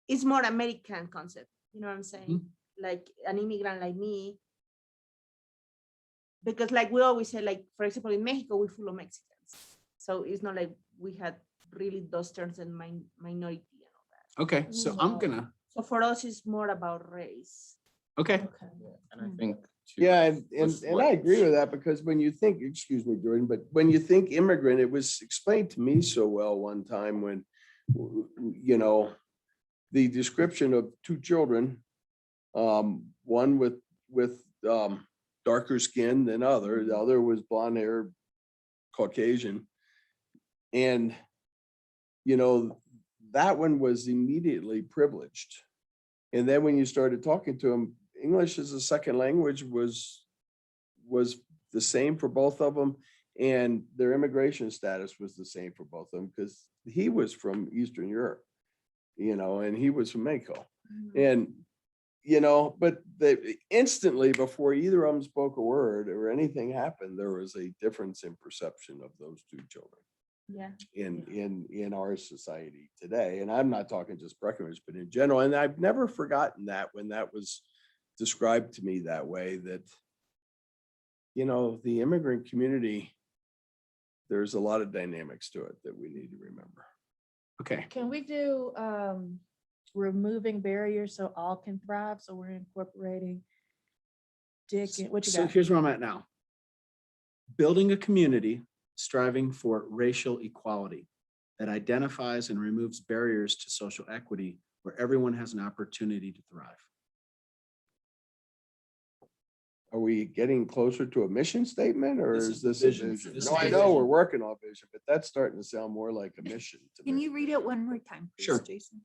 it's more American concept. You know what I'm saying? Like an immigrant like me, because like we always say, like, for example, in Mexico, we're full of Mexicans. So it's not like we had really those terms in minority and all that. Okay, so I'm Wow. gonna, So for us, it's more about race. okay, Okay. And I think. too, Yeah, and with I what- agree with that, because when you think, excuse me, Jordan, but when you think immigrant, it was explained to me so well one time when, the description of two children, one with darker skin than other, the other was blonde hair, Caucasian. And, that one was immediately privileged. And then when you started talking to him, English as a second language was the same for both of them. And their immigration status was the same for both of them, because he was from Eastern Europe, and he was from Mexico. And, but instantly before either of them spoke a word or anything happened, there was a difference in perception of those two children Yeah. in our society today. And I'm not talking just Breckenridge, but in general. And I've never forgotten that when that was described to me that way, that, the immigrant community, there's a lot of dynamics to it that we need to remember. okay. Can we do removing barriers so all can thrive? So we're incorporating Dick, what you So got? here's where I'm at now. Building a community striving for racial equality that identifies and removes barriers to social equity where everyone has an opportunity to thrive. Are we getting closer to a mission statement, or This is is the this a vision. vision? This No, is I the know vision. we're working on vision, but that's starting to sound more like a mission to Can me. you read it one more time, please, Sure. Jason?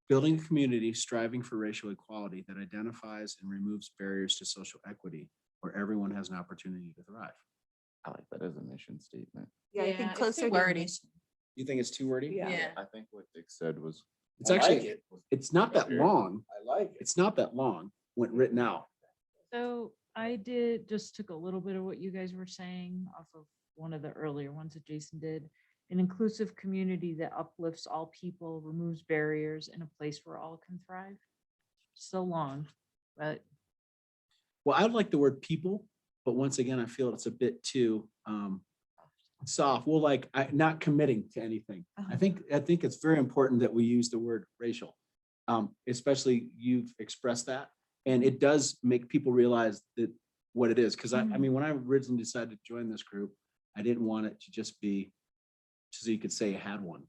Building a community striving for racial equality that identifies and removes barriers to social equity where everyone has an opportunity to thrive. I like that as a mission statement. Yeah, I Yeah, think it's closer too to wordy. mission. You think it's too wordy? Yeah. I think what Dick said was. It's I like actually, it. it's not that long. I like it. It's not that long when written out. So I just took a little bit of what you guys were saying off of one of the earlier ones that Jason did. An inclusive community that uplifts all people, removes barriers, in a place where all can thrive. So long, but Well, I like the word people, but once again, I feel it's a bit too soft. Well, like not committing to anything. I think it's very important that we use the word racial. Especially you've expressed that. And it does make people realize that what it is. Cause I mean, when I originally decided to join this group, I didn't want it to just be, so you could say you had one.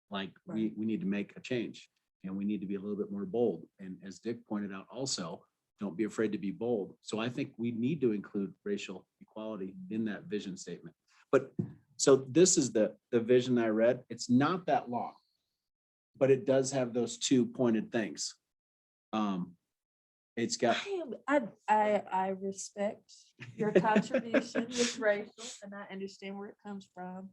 Like we need to make a change and we need to be a little bit more bold. And as Dick pointed out also, don't be afraid to be bold. So I think we need to include racial equality in that vision statement. But so this is the vision I read. It's not that long, but it does have those two pointed things. It's got, I respect your contribution with racial, and I understand where it comes from.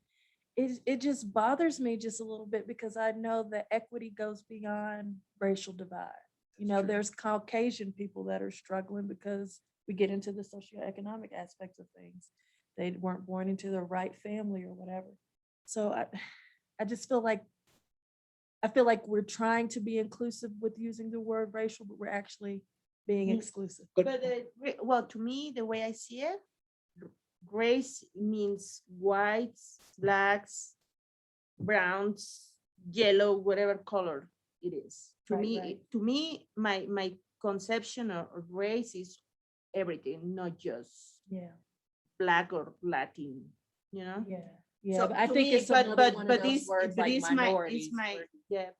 it just bothers me just a little bit because I know that equity goes beyond racial divide. You know, there's Caucasian people that are struggling because we get into the socioeconomic aspects of things. They weren't born into the right family or whatever. So I just feel like, we're trying to be inclusive with using the word racial, but we're actually being exclusive. But, well, to me, the way I see it, race means whites, blacks, browns, yellow, whatever color it is. Right. To me, my conception of race is everything, not just Yeah, black or Latin, you know? yeah, yeah. So But I to think me, it's another one of those this- words but like it's minorities.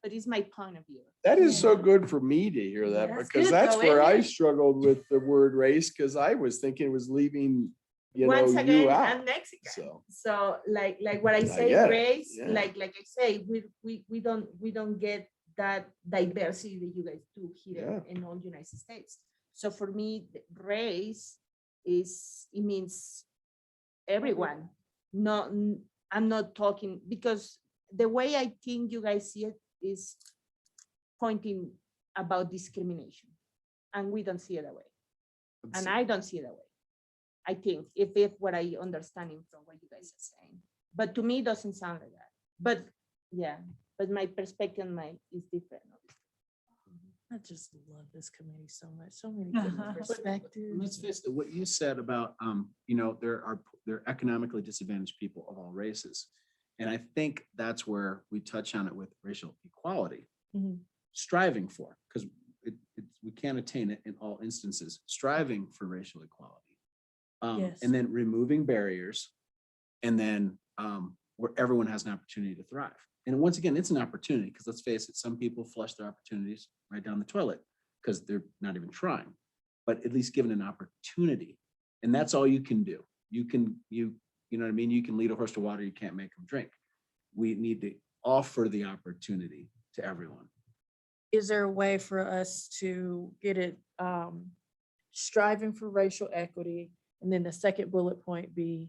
but it's my point of view. That is so Yeah. good for me to hear that, That's because good that's though, where isn't I it? struggled with the word race, because I was thinking it was leaving, Once you again, out. I'm Mexican. So, So like what I I say, get it, race, yeah. like I say, we don't get that diversity that you guys do here in all United States. So for me, the race it means everyone. No, I'm not talking because the way I think you guys see it is pointing about discrimination, and we don't see it that way, and I don't see it that way. I think if what I understanding from what you guys are saying, but to me, it doesn't sound like that. But yeah, but my perspective is different. I just love this committee so much. So many different Let's perspectives. face it, what you said about, there are economically disadvantaged people of all races. And I think that's where we touch on it with racial equality, Mhm. striving for, because we can't attain it in all instances, striving for racial equality. Yes. And then removing barriers, and then where everyone has an opportunity to thrive. And once again, it's an opportunity, because let's face it, some people flush their opportunities right down the toilet because they're not even trying, but at least given an opportunity. And that's all you can do. You know what I mean? You can lead a horse to water, you can't make them drink. We need to offer the opportunity to everyone. Is there a way for us to get it striving for racial equity? And then the second bullet point be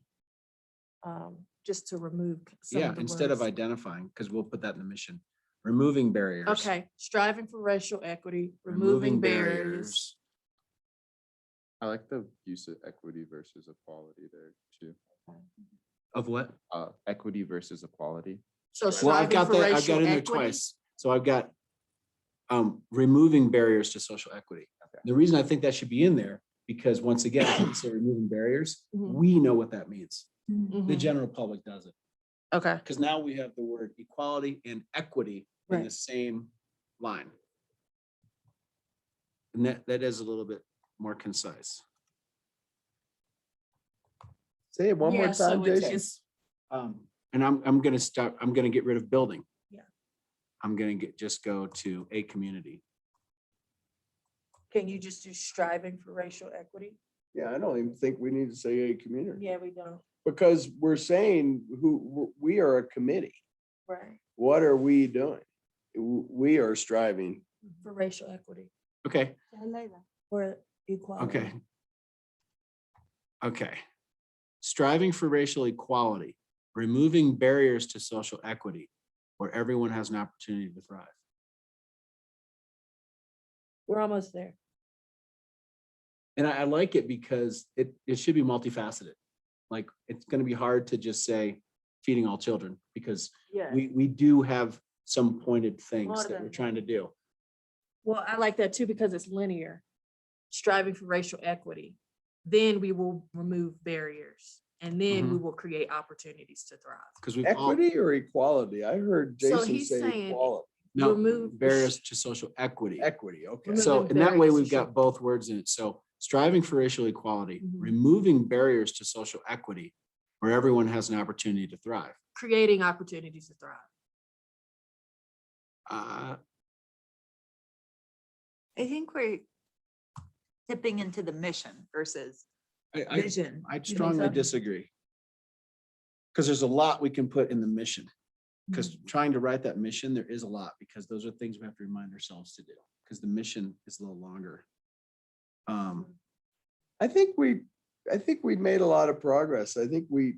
just to remove. some Yeah, the instead of words. identifying, because we'll put that in the mission, removing barriers. Okay, striving for racial equity, removing barriers. I like the use of equity versus equality there too. Of what? Equity versus equality. So Well, I've striving got for that, I've racial got in there equity. twice. So I've got removing barriers to social equity. Okay. The reason I think that should be in there, because once again, if we say removing barriers, Mhm. we know what that means. The Mhm. general public doesn't. Okay, Because now we have the word equality and equity in the Right. same line. And that is a little bit more concise. say it one more Yeah, so time, it's Jason. just- And I'm gonna get rid of building. Yeah. I'm gonna just go to a community. Can you just do striving for racial equity? Yeah, I don't even think we need to say a community, Yeah, we don't. because we're saying we are a committee. Right. What are we doing? We are striving. For racial equity Okay, I like that. or equality. okay. Okay. Striving for racial equality, removing barriers to social equity, where everyone has an opportunity to thrive. We're almost there. And I like it because it should be multifaceted. Like, it's gonna be hard to just say feeding all children, because Yeah. we do have some pointed things More that we're than trying to do. Well, I like that too, because it's linear. Striving for racial equity. Then we will remove barriers, and then we will create opportunities to thrive. Because we've all, Equity or equality? I heard So Jason he's say saying equality. no, remove the barriers to social equity. Equity, okay. Remove- So Removing in that way, barriers to we've got social- both words in it. So striving for racial equality, Mhm. removing barriers to social equity, where everyone has an opportunity to thrive. Creating opportunities to thrive. I think we're tipping into the mission versus I vision. I'd think strongly so? disagree. Because there's a lot we can put in the mission. Because trying to write that mission, there is a lot, because those are things we have to remind ourselves to do, because the mission is a little longer. I think we made a lot of progress. I think we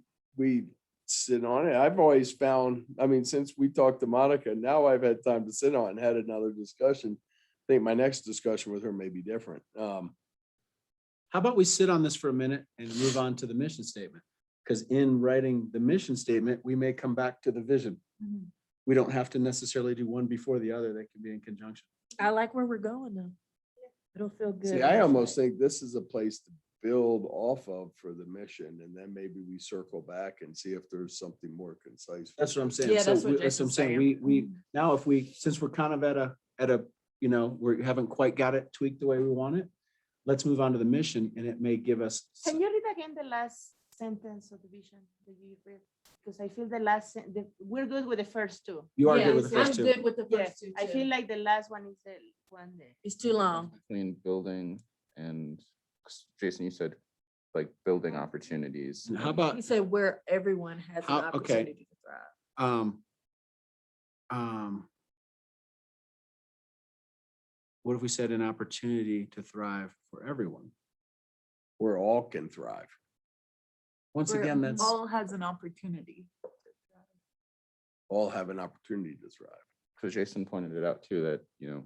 sit on it. I've always found, I mean, since we talked to Monica, now I've had time to sit on it and had another discussion. I think my next discussion with her may be different. How about we sit on this for a minute and move on to the mission statement? Because in writing the mission statement, we may come back to the vision. We don't have to necessarily do one before the other. They can be in conjunction. I like where we're going though. It'll feel good. See, I almost think this is a place to build off of for the mission, and then maybe we circle back and see if there's something more concise. That's what I'm saying. Yeah, So that's what that's what I'm Jason's saying. saying. We, now if we, since we're kind of at a, you know, we haven't quite got it tweaked the way we want it, let's move on to the mission, and it may give us. Can you read again the last sentence of the vision that you read? Because I feel the last, we're good with the first two. You are good with the Yes, first I'm two. good with the Yeah, first two. I too. feel like the last one is the one that. It's too long. Between building and, 'cause Jason, you said like building opportunities. And how and- about, He said where everyone has an How- okay. opportunity to thrive. what if we said an opportunity to thrive for everyone? Where all can thrive. Once Where again, that's, all has an opportunity. All have an opportunity to thrive. Because Jason pointed it out too, that, you know,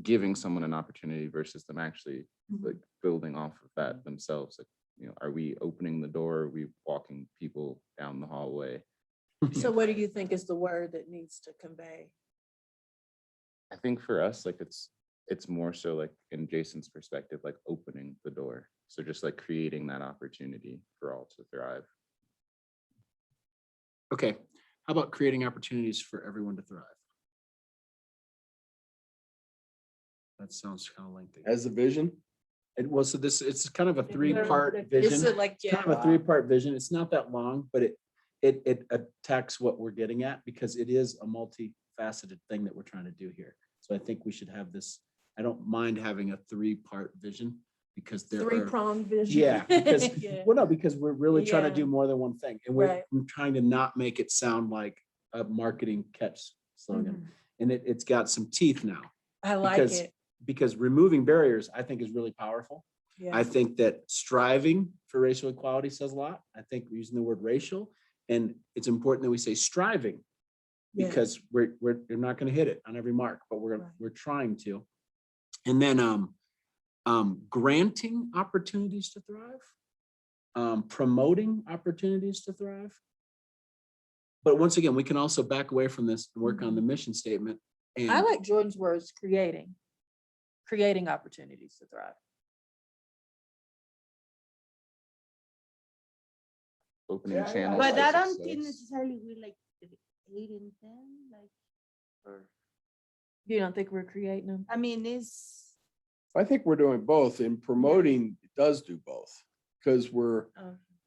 giving someone an opportunity versus them actually like building off of that themselves. Like, you know, are we opening the door? Are we walking people down the hallway? So what do you think is the word that needs to convey? I think for us, like it's more so like in Jason's perspective, like opening the door. So just like creating that opportunity for all to thrive. okay. How about creating opportunities for everyone to thrive? That sounds kind of lengthy. As a vision, It was, so this, it's kind of a It's three-part It's vision. like, It's yeah. kind of a three-part vision. It's not that long, but it attacks what we're getting at because it is a multifaceted thing that we're trying to do here. So I think we should have this, I don't mind having a three-part vision because there are. Three-pronged vision. Yeah, because, Yeah. well, no, because we're really trying to Yeah. do more than one thing. And we're Right. I'm trying to not make it sound like a marketing catch slogan. Mhm. And it's got some teeth now. I like because- it. Because removing barriers, I think, is really powerful. Yeah. I think that striving for racial equality says a lot. I think we're using the word racial, and it's important that we say striving Yeah. because we're not going to hit it on every mark, but Right. we're trying to. And then granting opportunities to thrive, promoting opportunities to thrive. But once again, we can also back away from this and work on the mission statement. And I like Jordan's words, creating opportunities to thrive. Opening Yeah, channels. But to I don't think success. necessarily we like the 8 and 10, like, or, You don't think we're creating them? I mean, it's, I think we're doing both, and promoting does do both. Because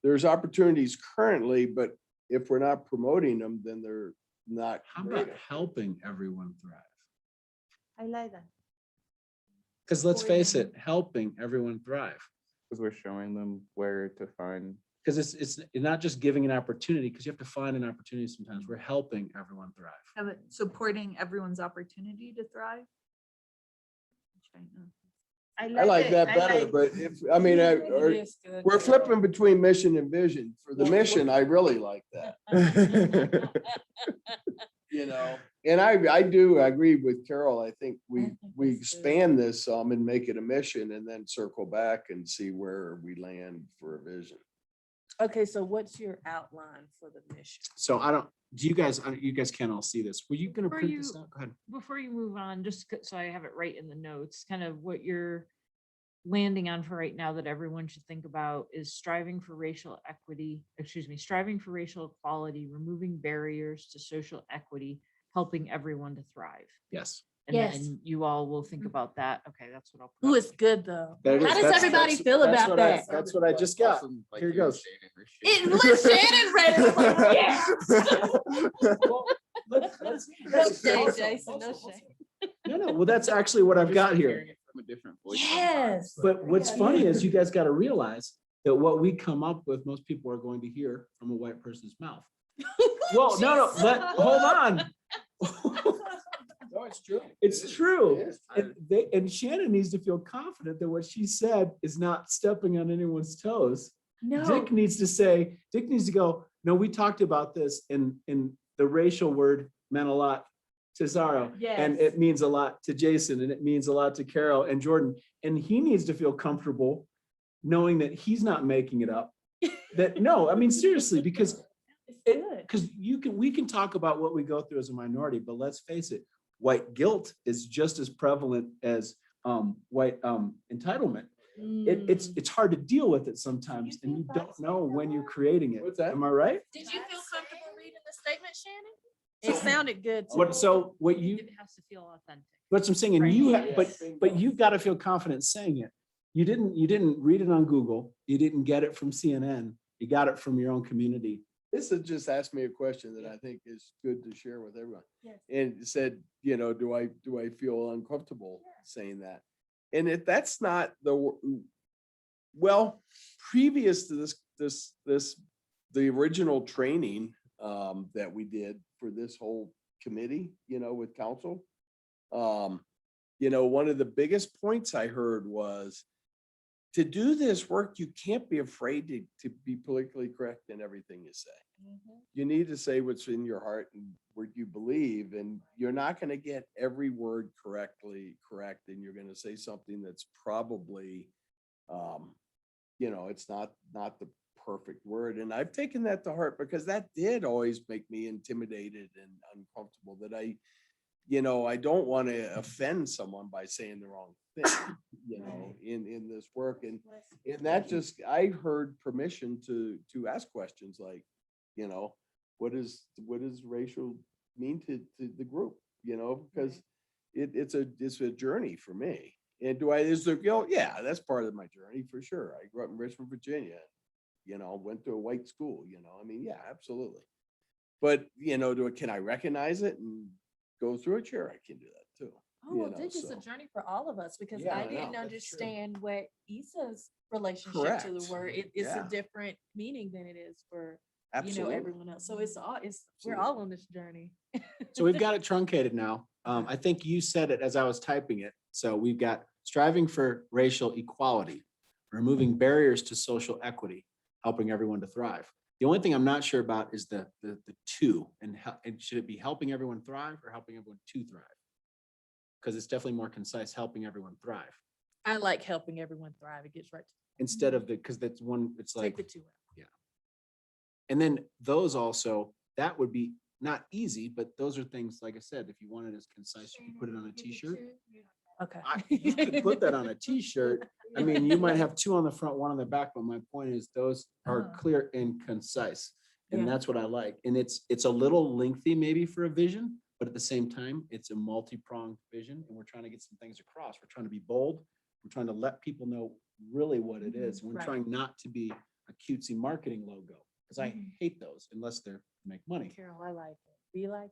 there's opportunities currently, but if we're not promoting them, then they're not. how about great. helping everyone thrive? I like that. Because let's face it, helping everyone thrive. Because we're showing them where to find. Because it's not just giving an opportunity, because you have to find an opportunity sometimes. We're helping everyone thrive. Have it supporting everyone's opportunity to thrive. I like that better, but if, I mean, we're flipping between mission and vision. For the mission, I really like that, you know? And I do agree with Carol. I think we think that's good. expand this some and make it a mission and then circle back and see where we land for a vision. Okay, so what's your outline for the mission? So you guys can't all see this. Were you gonna Before print this you- out? Go ahead. Before you move on, just so I have it right in the notes, kind of what you're landing on for right now that everyone should think about is striving for racial equity, striving for racial equality, removing barriers to social equity, helping everyone to thrive. Yes. And Yes. then you all will think about that. Okay, that's what I'll. put Ooh, up. it's good though. That it How is. does That's- everybody that's- feel that's about what I- that? That's what I just got. Here it goes. It was Shannon read it. I'm like, yes. No shade, Jason, no shade. No, well, that's actually what I've got here. Hearing it from a different voice. Yes. But what's funny is you guys got to realize that what we come up with, most people are going to hear from a white person's mouth. Well, no, hold on. No, it's true. It's true. And Shannon needs to feel confident that what she said is not stepping on anyone's toes. No. Dick needs to go, No, we talked about this and the racial word meant a lot to Zara. And Yes. it means a lot to Jason and it means a lot to Carol and Jordan. And he needs to feel comfortable knowing that he's not making it up. That, no, I mean, seriously, because It's good. because we can talk about what we go through as a minority, but let's face it, white guilt is just as prevalent as white entitlement. It's hard to deal with it sometimes, and you don't know when you're creating it. What's that? Am I right? Did you feel comfortable reading the statement, Shannon? It sounded good. to What, me. so what you, It has to feel authentic. what I'm saying, and you, Right. but you've got to feel confident saying it. You didn't read it on Google. You didn't get it from CNN. You got it from your own community. This has just asked me a question that I think is good to share with everyone. Yes. And it said, do I feel uncomfortable saying that? And if that's not well, previous to the original training that we did for this whole committee, with council, one of the biggest points I heard was, to do this work, you can't be afraid to be politically correct in everything you say. You need to say what's in your heart and what you believe, and you're not going to get every word correct, and you're going to say something that's probably, it's not the perfect word. And I've taken that to heart because that did always make me intimidated and uncomfortable, that I don't want to offend someone by saying the wrong thing, in this work. And that just, I heard permission to ask questions like, what does racial mean to the group, because it's a journey for me. And is there guilt? Yeah, that's part of my journey for sure. I grew up in Richmond, Virginia, went to a white school, I mean, yeah, absolutely. But, can I recognize it and go through it? Sure, I can do that too. Oh, well, I think it's a journey for all of us because Yeah, I I know, didn't that's understand what Issa's relationship to the Correct. word. It's Yeah. a different meaning than it is for, Absolutely. everyone else. So we're all on this journey. So we've got it truncated now. I think you said it as I was typing it. So we've got striving for racial equality, removing barriers to social equity, helping everyone to thrive. The only thing I'm not sure about is the two, and should it be helping everyone thrive or helping everyone to thrive? Because it's definitely more concise, helping everyone thrive, I like helping everyone thrive. It gets right to instead of because that's one, it's like. take the two out. And then those also, that would be not easy, but those are things, like I said, if you want it as concise, you can put it on a t-shirt. Okay. You could put that on a t-shirt. I mean, you might have two on the front, one on the back, but my point is those are Uh-huh. clear and concise. And Yeah. that's what I like. And it's a little lengthy maybe for a vision, but at the same time, it's a multi-pronged vision and we're trying to get some things across. We're trying to be bold. We're trying to let people know really what it is. We're Right. trying not to be a cutesy marketing logo, because I Mhm. hate those unless they're make money. Carol, I like it. Do you like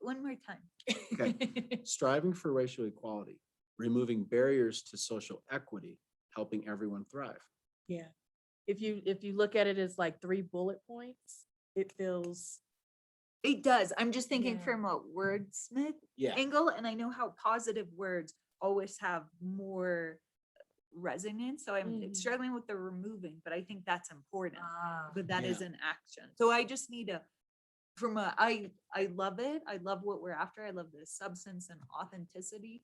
One more time. it? Striving for racial equality, removing barriers to social equity, helping everyone thrive. Yeah. If you look at it as like 3 bullet points, it feels, It does. I'm just thinking Yeah. from a wordsmith Yeah. angle, and I know how positive words always have more resonance. So I'm Mhm. struggling with the removing, but I think that's important. ah, But that is Yeah. an action. So I just need I love it. I love what we're after. I love the substance and authenticity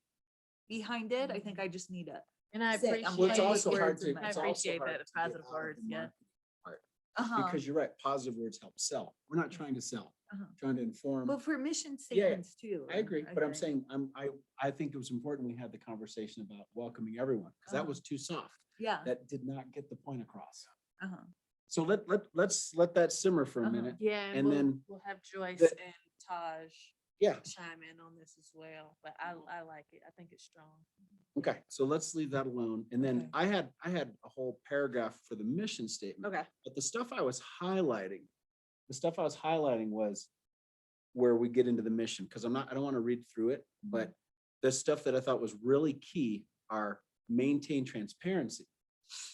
behind it. I think I just need a, and I Sit, appreciate. I'm Well, it's also words hard to- in my- I it's also appreciate hard that, to get positive out of words, the yeah. marketing part, uh-huh. Because you're right, positive words help sell. We're not trying to sell, Uh-huh. trying to inform. But for mission Yeah, statements too. I agree, but I'm think. saying, I think it was important we had the conversation about welcoming everyone, because that Uh-huh. was too soft. Yeah. That did not get the point across. Uh-huh. So let's let that simmer for a Uh-huh. minute. Yeah, And then we'll have Joyce the- and Taj Yeah, chime in on this as well, but I like it. I think it's strong. okay, so let's leave that alone. And then Okay. I had a whole paragraph for the mission statement. Okay. But the stuff I was highlighting was where we get into the mission, because I don't want to read through it, but the stuff that I thought was really key are maintain transparency.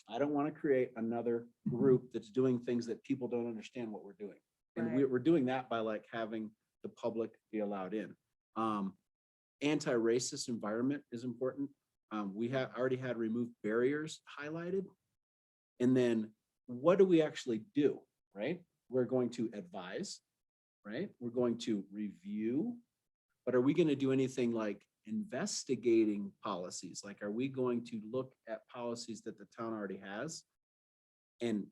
I don't want to create another group that's doing things that people don't understand what we're doing. And Right. we're doing that by like having the public be allowed in. Anti-racist environment is important. We have already had remove barriers highlighted. And then what do we actually do, right? we're going to advise, right? We're going to review. But are we going to do anything like investigating policies? Like, are we going to look at policies that the town already has and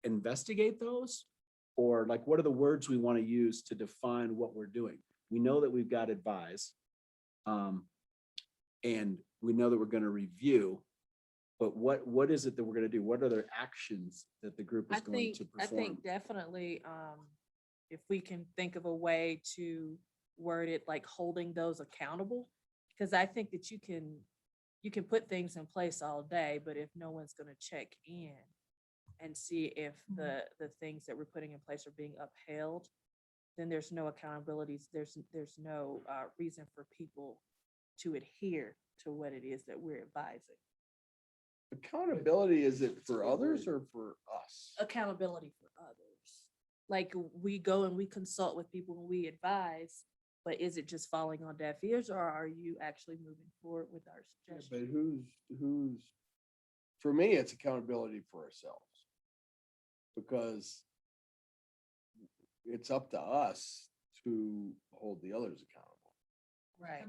investigate those? Or like, what are the words we want to use to define what we're doing? We know that we've got advise. And we know that we're going to review. But what is it that we're going to do? What are the actions that the group is going to I perform? think definitely, if we can think of a way to word it like holding those accountable, because I think that you can put things in place all day, but if no one's gonna check in and see if the things that we're putting in place are being upheld, then there's no accountabilities, there's no reason for people to adhere to what it is that we're advising. Accountability, is it for others or for us? Accountability for others. Like, we go and we consult with people and we advise, but is it just falling on deaf ears, or are you actually moving forward with our Yeah, suggestions? but who's, for me, it's accountability for ourselves. Because it's up to us to hold the others accountable. Right.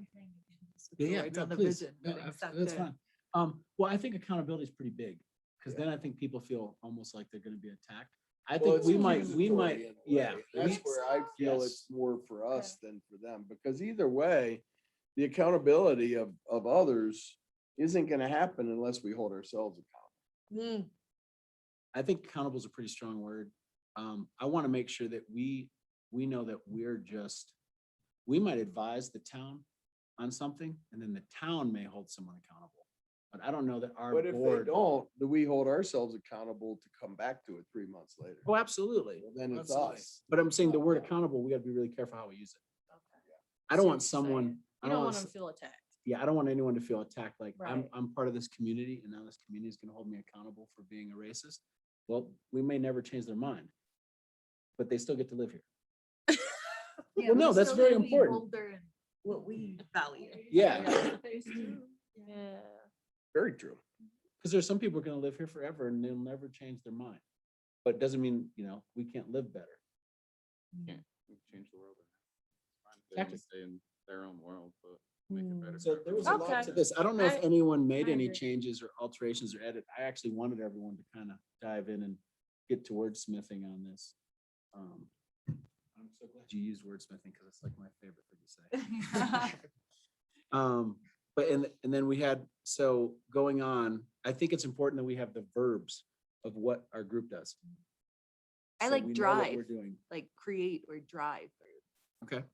Yeah, no, please. No, that's fine. Well, I think accountability is pretty big, because then I think people feel almost like they're gonna be attacked. I Well, think it's we might, accusatory in a yeah. way. That's where I feel Yes. it's more for us than for them, because either way, the accountability of others isn't gonna happen unless we hold ourselves accountable. I think accountable is a pretty strong word. I want to make sure that we know that we might advise the town on something, and then the town may hold someone accountable. But I don't know that our But if they board. don't, do we hold ourselves accountable to come back to it 3 months later? Oh, absolutely. Well, then it's Absolutely. us. But I'm saying the word accountable, we gotta be really careful how we use it. I don't want someone, I You don't don't want, want them to feel attacked. yeah, I don't want anyone to feel attacked, like Right. I'm part of this community and now this community is gonna hold me accountable for being a racist. Well, we may never change their mind, but they still get to live here. Well, no, that's very important. What we value. Yeah, Yeah. Very true. because there's some people are gonna live here forever and they'll never change their mind. But it doesn't mean, we can't live better. Can't change the world. It's fine if they want to stay in their own world, but make it better. So for there was a everyone. lot Okay. to this. I don't know if anyone made I any agree. changes or alterations or edit. I actually wanted everyone to kind of dive in and get to wordsmithing on this. I'm so glad you used wordsmithing, because it's like my favorite thing to say. But and then we had, so going on, I think it's important that we have the verbs of what our group does. I So like we know what drive. We're doing. Like create or drive. Okay.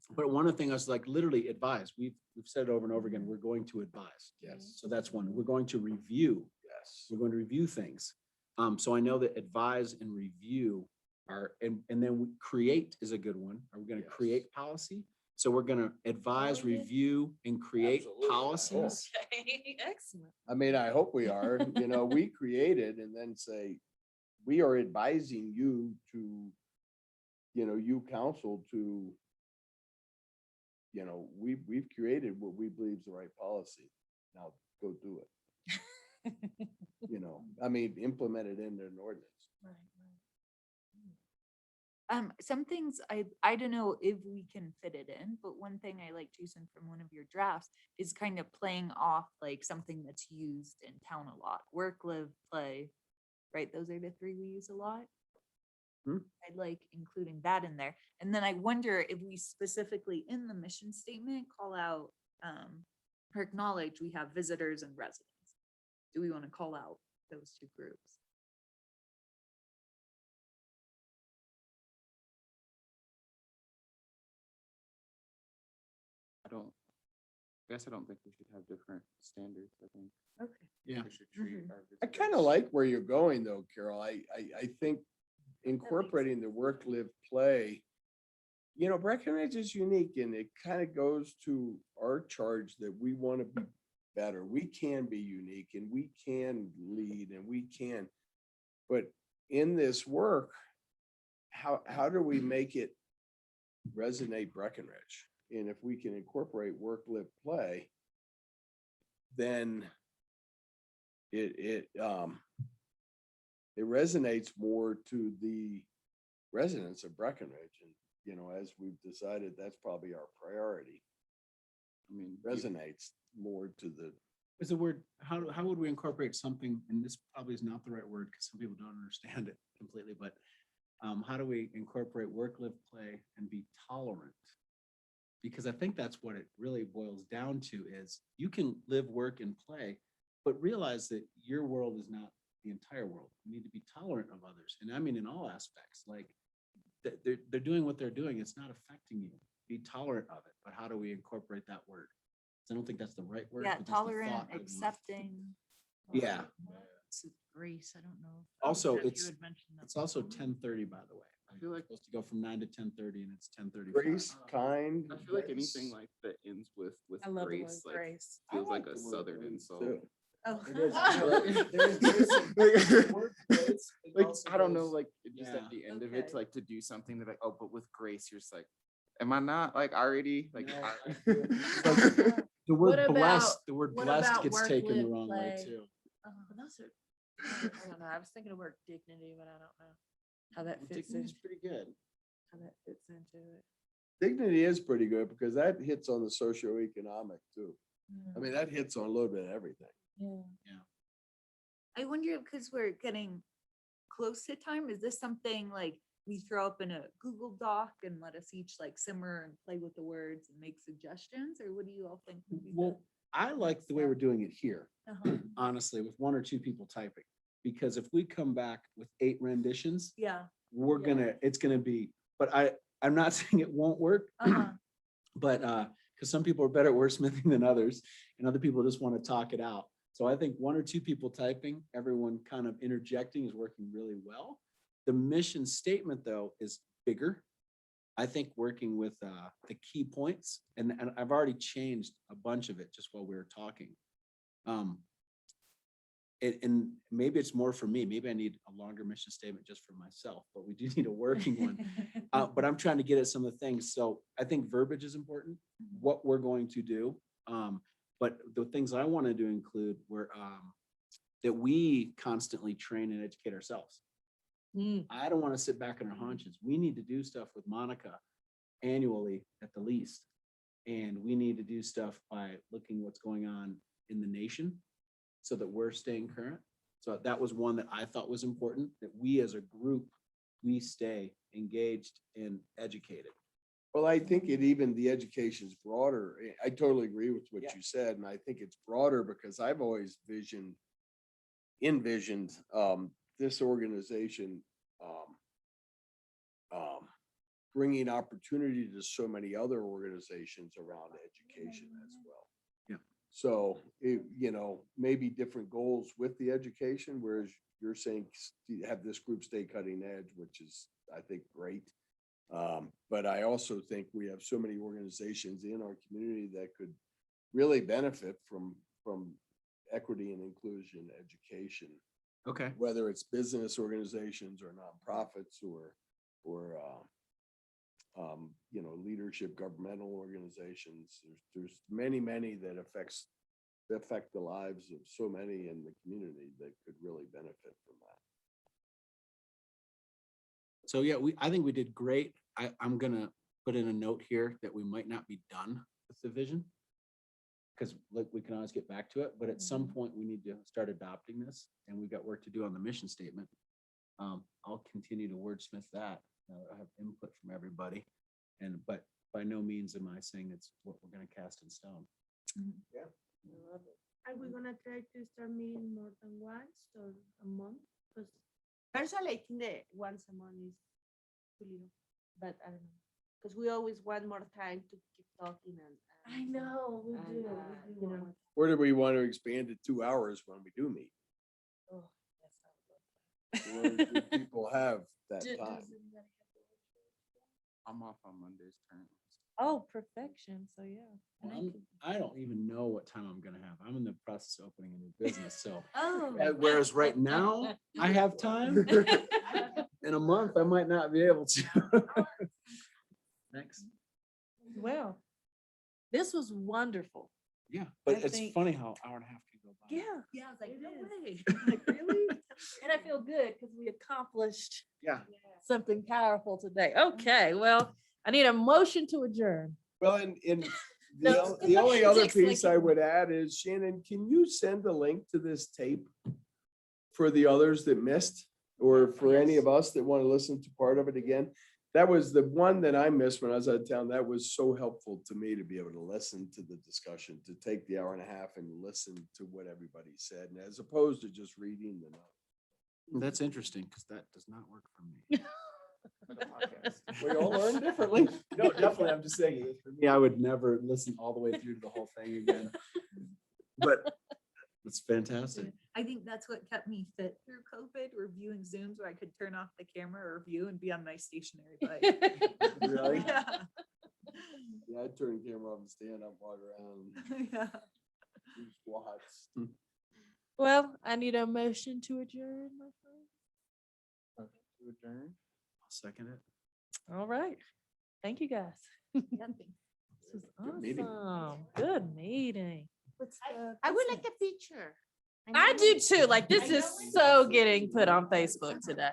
But one of the things I was like, literally advise. We've said it over and over again, we're going to advise. Yes. So that's one. We're going to review. Yes. We're going to review things. So I know that advise and review are, and then create is a good one. Are we gonna Yes. create policy? So we're gonna advise, review, and create Absolutely, I hope. policies. Okay, excellent. I mean, I hope we are, we created and then say, we are advising you to, you council to, we've created what we believe is the right policy. Now go do it. Implement it into an ordinance. Some things I don't know if we can fit it in, but one thing I like, Jason, from one of your drafts is kind of playing off like something that's used in town a lot. Work, live, play, right? Those are the three we use a lot. I'd like including that in there. And then I wonder if we specifically in the mission statement call out or acknowledge we have visitors and residents. Do we want to call out those two groups? I guess I don't think we should have different standards. I think Okay. Yeah. we should treat our I kind of visitors- like where you're going though, Carol. I think incorporating the work, live, play, Breckenridge is unique and it kind of goes to our charge that we want to be better. We can be unique and we can lead and we can. But in this work, how do we make it resonate Breckenridge? And if we can incorporate work, live, play, then it resonates more to the residents of Breckenridge. And, you know, as we've decided, that's probably our priority, I mean, resonates more to the, Is the word, how would we incorporate something, and this probably is not the right word because some people don't understand it completely, but how do we incorporate work, live, play, and be tolerant? Because I think that's what it really boils down to is you can live, work, and play, but realize that your world is not the entire world. You need to be tolerant of others. And I mean, in all aspects, like they're doing what they're doing. It's not affecting you. Be tolerant of it. But how do we incorporate that word? 'Cause I don't think that's the right word. Yeah, but that's the tolerant, thought that we want. accepting. Yeah. It's a grace, I don't know. Also, Jeff, you it's- had mentioned that It's also before. 10:30, by the way. I feel like- Supposed to go from 9 to 10:30 and it's 10:30. grace, kind. I feel like grace. anything like that ends with I love the word grace, like grace. I feels like like a the word southern grace, insult. too. Oh. It is. There's some- the word grace, it Like, also I don't know, goes- like just Yeah. at the end of it, Okay. to like to do something that like, oh, but with grace, you're just like, am I not like already like? No, I- I feel- The What word blessed, about- the word what blessed about gets work, taken the live, wrong way play? too. But those are, I don't know, I was thinking of word dignity, but I don't know how that fits Dignity in, is pretty good. how that fits into it. Dignity is pretty good because that hits on the socioeconomic too. I mean, that hits on a little bit of everything. Yeah. I wonder, because we're getting close to time, is this something like we throw up in a Google Doc and let us each like simmer and play with the words and make suggestions, or what do you all think? would be the- Well, I like the way we're doing it here, Uh-huh. honestly, with 1 or 2 people typing. Because if we come back with 8 renditions, Yeah. we're gonna, it's gonna be, but I'm not saying it won't work. Uh-huh. But, because some people are better at wordsmithing than others, and other people just want to talk it out. So I think 1 or 2 people typing, everyone kind of interjecting is working really well. The mission statement, though, is bigger. I think working with the key points, and I've already changed a bunch of it just while we were talking. And maybe it's more for me. Maybe I need a longer mission statement just for myself, but we do need a working one. But I'm trying to get at some of the things. So I think verbiage is important, what we're going to do. But the things I wanted to include were that we constantly train and educate ourselves. I don't want to sit back on our haunches. We need to do stuff with Monica annually at the least. And we need to do stuff by looking what's going on in the nation so that we're staying current. So that was one that I thought was important, that we as a group, we stay engaged and educated. Well, I think it even, the education's broader. I totally agree with what Yeah. you said, and I think it's broader because I've always envisioned this organization bringing opportunity to so many other organizations around education as well. Yeah. So, you know, maybe different goals with the education, whereas you're saying have this group stay cutting edge, which is, I think, great. But I also think we have so many organizations in our community that could really benefit from equity and inclusion education, Okay. whether it's business organizations or nonprofits or you know, leadership, governmental organizations. There's many that affect the lives of so many in the community that could really benefit from that. So yeah, I think we did great. I'm gonna put in a note here that we might not be done with the vision. Because like we can always get back to it, but at some point we need to start adopting this and we've got work to do on the mission statement. I'll continue to wordsmith that. I have input from everybody. But by no means am I saying it's what we're gonna cast in stone. Are we gonna try to start meeting more than once or a month? Because personally, I think that once a month is too little, but I don't know. Because we always want more time to keep talking and. I know, we and, do. you know, Or do we want to expand it 2 hours when we do meet? Oh, that sounds Or do people have that good. time? I'm off on Mondays currently. Oh, perfection, so yeah. Well, I don't even know what time I'm gonna have. I'm in the process of opening a new business, so. Oh. Whereas right now, I have time. In a month, I might not be able to. Next. Well, this was wonderful. Yeah, but I it's think- funny how hour and a half can go by. Yeah. Yeah, I was like, It no is. way. Like, really? And I feel good because we accomplished Yeah. something powerful today. Okay, well, I need a motion to adjourn. Well, and No, the only other Jake's like- piece I would add is, Shannon, can you send a link to this tape for the others that missed, or for any of us that want to listen to part of it again? That was the one that I missed when I was out of town. That was so helpful to me to be able to listen to the discussion, to take the hour and a half and listen to what everybody said, and as opposed to just reading the note. That's interesting because that does not work for me. We all learn differently. No, definitely. I'm just saying, for me, I would never listen all the way through to the whole thing again. But it's fantastic. I think that's what kept me fit through COVID, reviewing Zooms where I could turn off the camera or review and be on my stationary bike. Really? Yeah. Yeah, I'd turn the camera off and stand up, walk around, Yeah. do squats. Well, I need a motion to adjourn, my friend. To adjourn? I'll second it. All right. Thank you, guys. This was Good meeting. awesome. Good meeting. I would like a picture. I do too. Like, this is so getting put on Facebook today.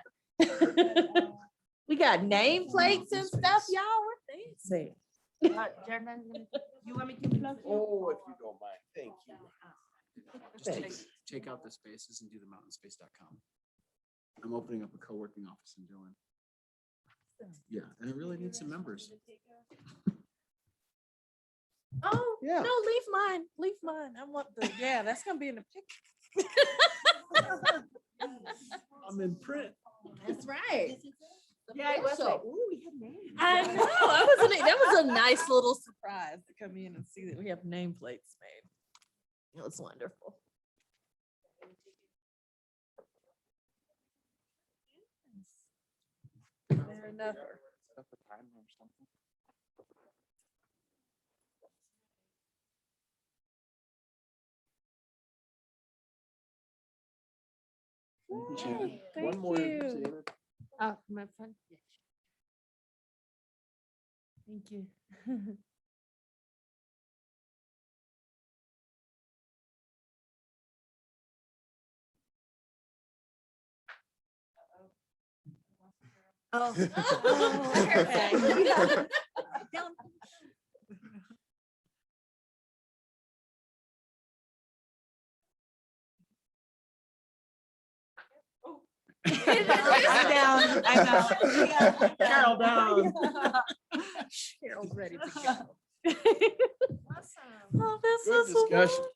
We got nameplates and stuff, y'all. We're fancy. You want me to plug? Oh, if you don't mind, thank you. Just take out the spaces and do the mountainspace.com. I'm opening up a co-working office in Dillon. Yeah, and I really need some members. Oh, Yeah. no, leave mine. Leave mine. I want the, yeah, that's gonna be in the picture. I'm in print. That's right. Yeah, I was like, Official. ooh, we have names. I know. That was a nice little surprise to come in and see that we have nameplates made. It was wonderful. Fair enough. Set the timer or something. Yay, One thank more. you. Shannon. Oh, my friend. Thank you. Oh. Okay. Down. I'm down. I'm down. Carol down. Carol's ready to go. Awesome. Oh, this Good is so discussion. fun.